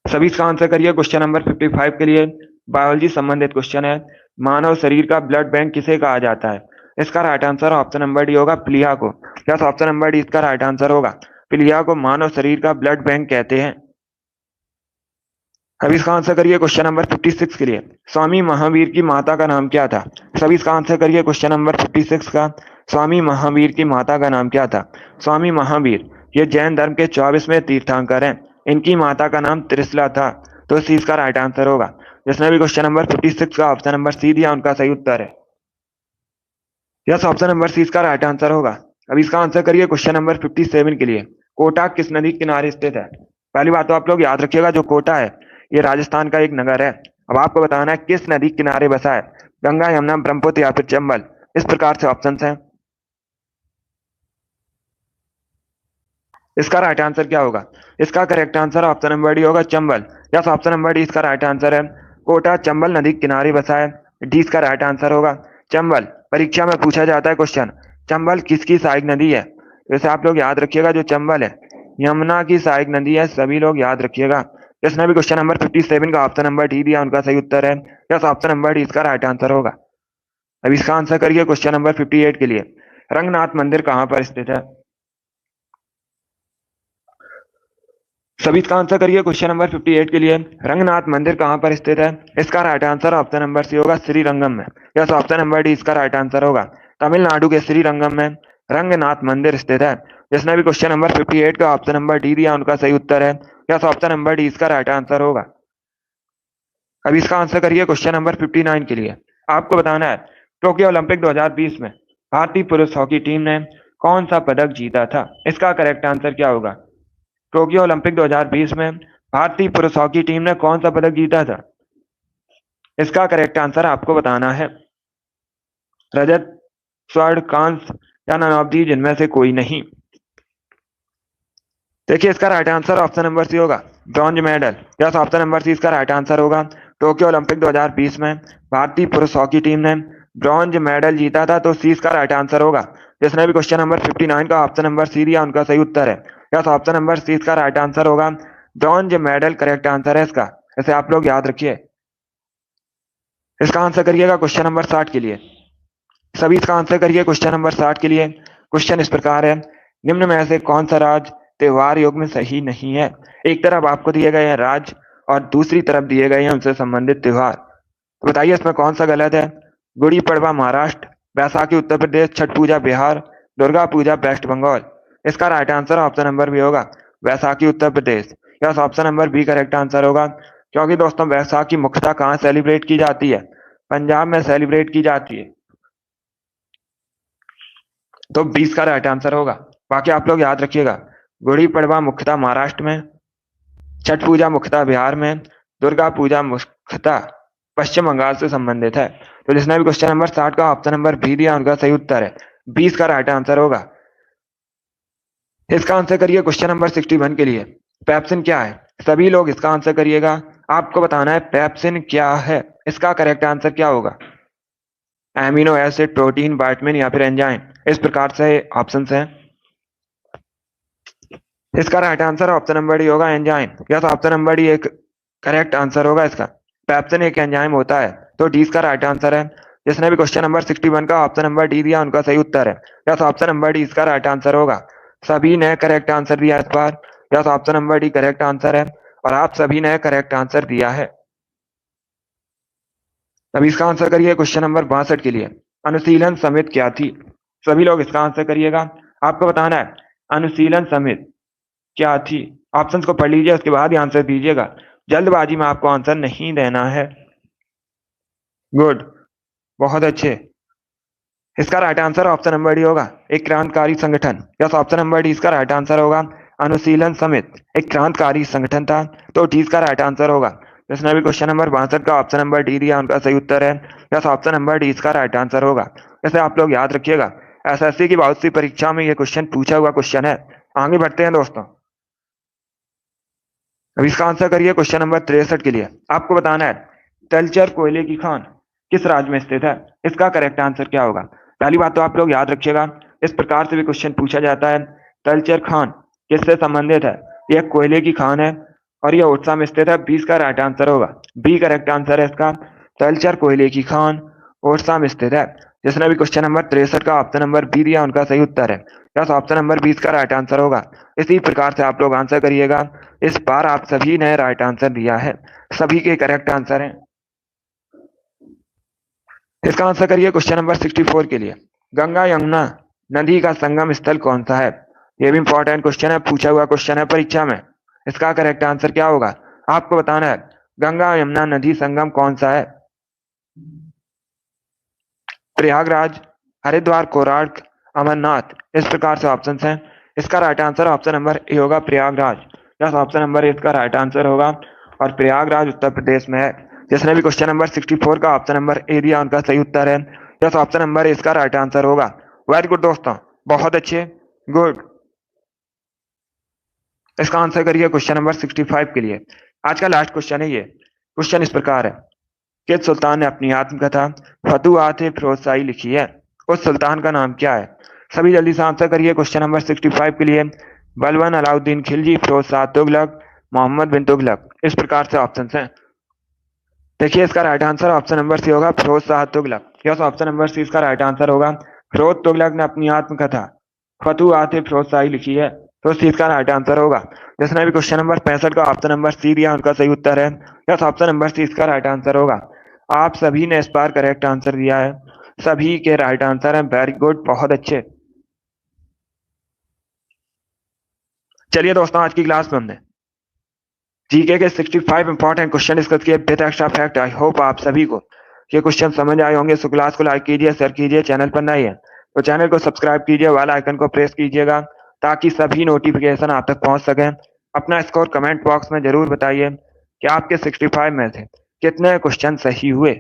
सभी इसका आंसर करिए क्वेश्चन नंबर 55 के लिए। बायोलॉजी संबंधित क्वेश्चन है। मानव शरीर का ब्लड बैंक किसे कहा जाता है? इसका right answer option number D होगा, प्लिया को। यस, ऑप्शन नंबर डी इसका राइट आंसर होगा। प्लिया को मानव शरीर का ब्लड बैंक कहते हैं। अभी इसका आंसर करिए क्वेश्चन नंबर 56 के लिए। स्वामी महावीर की माता का नाम क्या था? सभी इसका आंसर करिए क्वेश्चन नंबर 56 का। स्वामी महावीर की माता का नाम क्या था? स्वामी महावीर ये जैन धर्म के 24वें तीर्थंकर हैं। इनकी माता का नाम त्रिशला था, तो सी इसका राइट आंसर होगा। जिसने भी क्वेश्चन नंबर 56 का ऑप्शन नंबर सी दिया उनका सही उत्तर है। यस, ऑप्शन नंबर सी इसका राइट आंसर होगा। अब इसका आंसर करिए क्वेश्चन नंबर 57 के लिए। कोटा किस नदी के किनारे स्थित है? पहली बात तो आप लोग याद रखिएगा, जो कोटा है ये राजस्थान का एक नगर है। अब आपको बताना है किस नदी के किनारे बसा है। गंगा, यमुना, ब्रह्मपुत्र या फिर चंबल? इस प्रकार से ऑप्शन हैं। इसका राइट आंसर क्या होगा? इसका correct answer option number D होगा, Chambal. Yes, option number D इसका राइट आंसर है। कोटा चंबल नदी के किनारे बसा है। डी इसका राइट आंसर होगा, चंबल। परीक्षा में पूछा जाता है क्वेश्चन, चंबल किसकी सहायक नदी है? वैसे आप लोग याद रखिएगा, जो चंबल है यमुना की सहायक नदी है। सभी लोग याद रखिएगा, जिसने भी क्वेश्चन नंबर 57 का ऑप्शन नंबर डी दिया उनका सही उत्तर है। यस, ऑप्शन नंबर डी इसका राइट आंसर होगा। अब इसका आंसर करिए क्वेश्चन नंबर 58 के लिए। रंगनाथ मंदिर कहां पर स्थित है? सभी इसका आंसर करिए क्वेश्चन नंबर 58 के लिए। रंगनाथ मंदिर कहां पर स्थित है? इसका right answer option number C होगा, श्रीरंगम में। यस, ऑप्शन नंबर डी इसका राइट आंसर होगा। तमिलनाडु के श्रीरंगम में रंगनाथ मंदिर स्थित है। जिसने भी क्वेश्चन नंबर 58 का ऑप्शन नंबर डी दिया उनका सही उत्तर है। यस, ऑप्शन नंबर डी इसका राइट आंसर होगा। अब इसका आंसर करिए क्वेश्चन नंबर 59 के लिए। आपको बताना है टोक्यो ओलंपिक 2020 में भारतीय पुरुष हॉकी टीम ने कौन सा पदक जीता था? इसका करेक्ट आंसर क्या होगा? टोक्यो ओलंपिक 2020 में भारतीय पुरुष हॉकी टीम ने कौन सा पदक जीता था? इसका करेक्ट आंसर आपको बताना है। रजत, स्वर्ण, कांस्य या नन ऑफ दीज जिनमें से कोई नहीं। देखिए इसका right answer option number C होगा, bronze medal. Yes, option number C इसका राइट आंसर होगा। टोक्यो ओलंपिक 2020 में भारतीय पुरुष हॉकी टीम ने ब्रॉन्ज मेडल जीता था, तो सी इसका राइट आंसर होगा। जिसने भी क्वेश्चन नंबर 59 का ऑप्शन नंबर सी दिया उनका सही उत्तर है। यस, ऑप्शन नंबर सी इसका राइट आंसर होगा। ब्रॉन्ज मेडल करेक्ट आंसर है इसका, इसे आप लोग याद रखिए। इसका आंसर करिएगा क्वेश्चन नंबर 60 के लिए। सभी इसका आंसर करिए क्वेश्चन नंबर 60 के लिए। क्वेश्चन इस प्रकार है, निम्न में से कौन सा राज्य त्योहार योग में सही नहीं है? एक तरफ आपको दिए गए हैं राज्य और दूसरी तरफ दिए गए हैं उनसे संबंधित त्योहार। तो बताइए इसमें कौन सा गलत है? गुड़ी पड़वा महाराष्ट्र, बैसाखी उत्तर प्रदेश, छठ पूजा बिहार, दुर्गा पूजा वेस्ट बंगाल। इसका right answer option number B होगा, Baisakhi Uttar Pradesh. Yes, option number B correct answer होगा। क्योंकि दोस्तों बैसाखी मुख्यतः कहाँ सेलिब्रेट की जाती है? पंजाब में सेलिब्रेट की जाती है, तो 20 का राइट आंसर होगा। बाकी आप लोग याद रखिएगा, गुड़ी पड़वा मुख्यतः महाराष्ट्र में, छठ पूजा मुख्यतः बिहार में, दुर्गा पूजा मुख्यतः पश्चिम बंगाल से संबंधित है। तो जिसने भी क्वेश्चन नंबर 60 का ऑप्शन नंबर बी दिया उनका सही उत्तर है, 20 का राइट आंसर होगा। इसका आंसर करिए क्वेश्चन नंबर 61 के लिए। पेप्सिन क्या है? सभी लोग इसका आंसर करिएगा। आपको बताना है पेप्सिन क्या है, इसका करेक्ट आंसर क्या होगा? एमिनो एसिड, प्रोटीन, विटामिन या फिर एंजाइम, इस प्रकार से ऑप्शन हैं। इसका right answer option number D होगा, enzyme. Yes, option number D एक करेक्ट आंसर होगा इसका। पेप्सिन एक एंजाइम होता है, तो डी इसका राइट आंसर है। जिसने भी क्वेश्चन नंबर 61 का ऑप्शन नंबर डी दिया उनका सही उत्तर है। यस, ऑप्शन नंबर डी इसका राइट आंसर होगा। सभी ने करेक्ट आंसर दिया इस बार। Yes, option number D correct answer है और आप सभी ने करेक्ट आंसर दिया है। अब इसका आंसर करिए क्वेश्चन नंबर 62 के लिए। अनुशीलन समिति क्या थी? सभी लोग इसका आंसर करिएगा। आपको बताना है अनुशीलन समिति क्या थी। ऑप्शंस को पढ़ लीजिए, उसके बाद ही आंसर दीजिएगा। जल्दबाजी में आपको आंसर नहीं देना है। गुड, बहुत अच्छे। इसका right answer option number D होगा, एक क्रांतिकारी संगठन। यस, ऑप्शन नंबर डी इसका राइट आंसर होगा। अनुशीलन समिति एक क्रांतिकारी संगठन था, तो डी इसका राइट आंसर होगा। जिसने भी क्वेश्चन नंबर 62 का ऑप्शन नंबर डी दिया उनका सही उत्तर है। यस, ऑप्शन नंबर डी इसका राइट आंसर होगा। इसे आप लोग याद रखिएगा, एसएससी की बहुत सी परीक्षा में यह क्वेश्चन पूछा हुआ क्वेश्चन है। आगे बढ़ते हैं दोस्तों। अब इसका आंसर करिए क्वेश्चन नंबर 63 के लिए। आपको बताना है तलचर कोयले की खान किस राज्य में स्थित है? इसका करेक्ट आंसर क्या होगा? पहली बात तो आप लोग याद रखिएगा, इस प्रकार से भी क्वेश्चन पूछा जाता है। तलचर खान किससे संबंधित है? यह कोयले की खान है और यह ओडिशा में स्थित है। 20 का राइट आंसर होगा, बी करेक्ट आंसर है इसका। तलचर कोयले की खान ओडिशा में स्थित है। जिसने भी क्वेश्चन नंबर 63 का ऑप्शन नंबर बी दिया उनका सही उत्तर है। यस, ऑप्शन नंबर 20 का राइट आंसर होगा। इसी प्रकार से आप लोग आंसर करिएगा। इस बार आप सभी ने राइट आंसर दिया है, सभी के करेक्ट आंसर हैं। इसका आंसर करिए क्वेश्चन नंबर 64 के लिए। गंगा यमुना नदी का संगम स्थल कौन सा है? यह भी इंपॉर्टेंट क्वेश्चन है, पूछा हुआ क्वेश्चन है परीक्षा में। इसका करेक्ट आंसर क्या होगा? आपको बताना है गंगा यमुना नदी संगम कौन सा है? प्रयागराज, हरिद्वार, कोणार्क, अमरनाथ, इस प्रकार से ऑप्शन हैं। इसका right answer option number A होगा, Prayagraj. Yes, option number A इसका राइट आंसर होगा और प्रयागराज उत्तर प्रदेश में है। जिसने भी क्वेश्चन नंबर 64 का ऑप्शन नंबर ए दिया उनका सही उत्तर है। यस, ऑप्शन नंबर ए इसका राइट आंसर होगा। वेरी गुड दोस्तों, बहुत अच्छे, गुड। इसका आंसर करिए क्वेश्चन नंबर 65 के लिए। आज का लास्ट क्वेश्चन है ये। क्वेश्चन इस प्रकार है, किस सुल्तान ने अपनी आत्मकथा फतुहात फिरोज शाही लिखी है? उस सुल्तान का नाम क्या है? सभी जल्दी से आंसर करिए क्वेश्चन नंबर 65 के लिए। बलबन, अलाउद्दीन खिलजी, फिरोज शाह तुगलक, मोहम्मद बिन तुगलक। इस प्रकार से ऑप्शन हैं। देखिए इसका right answer option number C होगा, Firoz Shah Tughlaq. Yes, option number C इसका राइट आंसर होगा। फिरोज तुगलक ने अपनी आत्मकथा फतुहात फिरोज शाही लिखी है, तो सी इसका राइट आंसर होगा। जिसने भी क्वेश्चन नंबर 65 का ऑप्शन नंबर सी दिया उनका सही उत्तर है। यस, ऑप्शन नंबर सी इसका राइट आंसर होगा। आप सभी ने इस बार करेक्ट आंसर दिया है, सभी के राइट आंसर है। वेरी गुड, बहुत अच्छे। चलिए दोस्तों, आज की क्लास में हमने जीके के 65 इंपॉर्टेंट क्वेश्चन डिस्कस किए with extra fact. I hope आप सभी को ये क्वेश्चन समझ आए होंगे। सो क्लास को लाइक कीजिए, शेयर कीजिए। चैनल पर नए हैं तो चैनल को सब्सक्राइब कीजिए, वाला आइकन को प्रेस कीजिएगा ताकि सभी नोटिफिकेशन आप तक पहुंच सके। अपना स्कोर कमेंट बॉक्स में जरूर बताइए कि आपके 65 में से कितने क्वेश्चन सही हुए।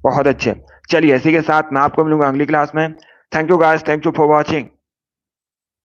बहुत अच्छे। चलिए इसी के साथ मैं आपको मिलूंगा अगली क्लास में। Thank you guys, thank you for watching.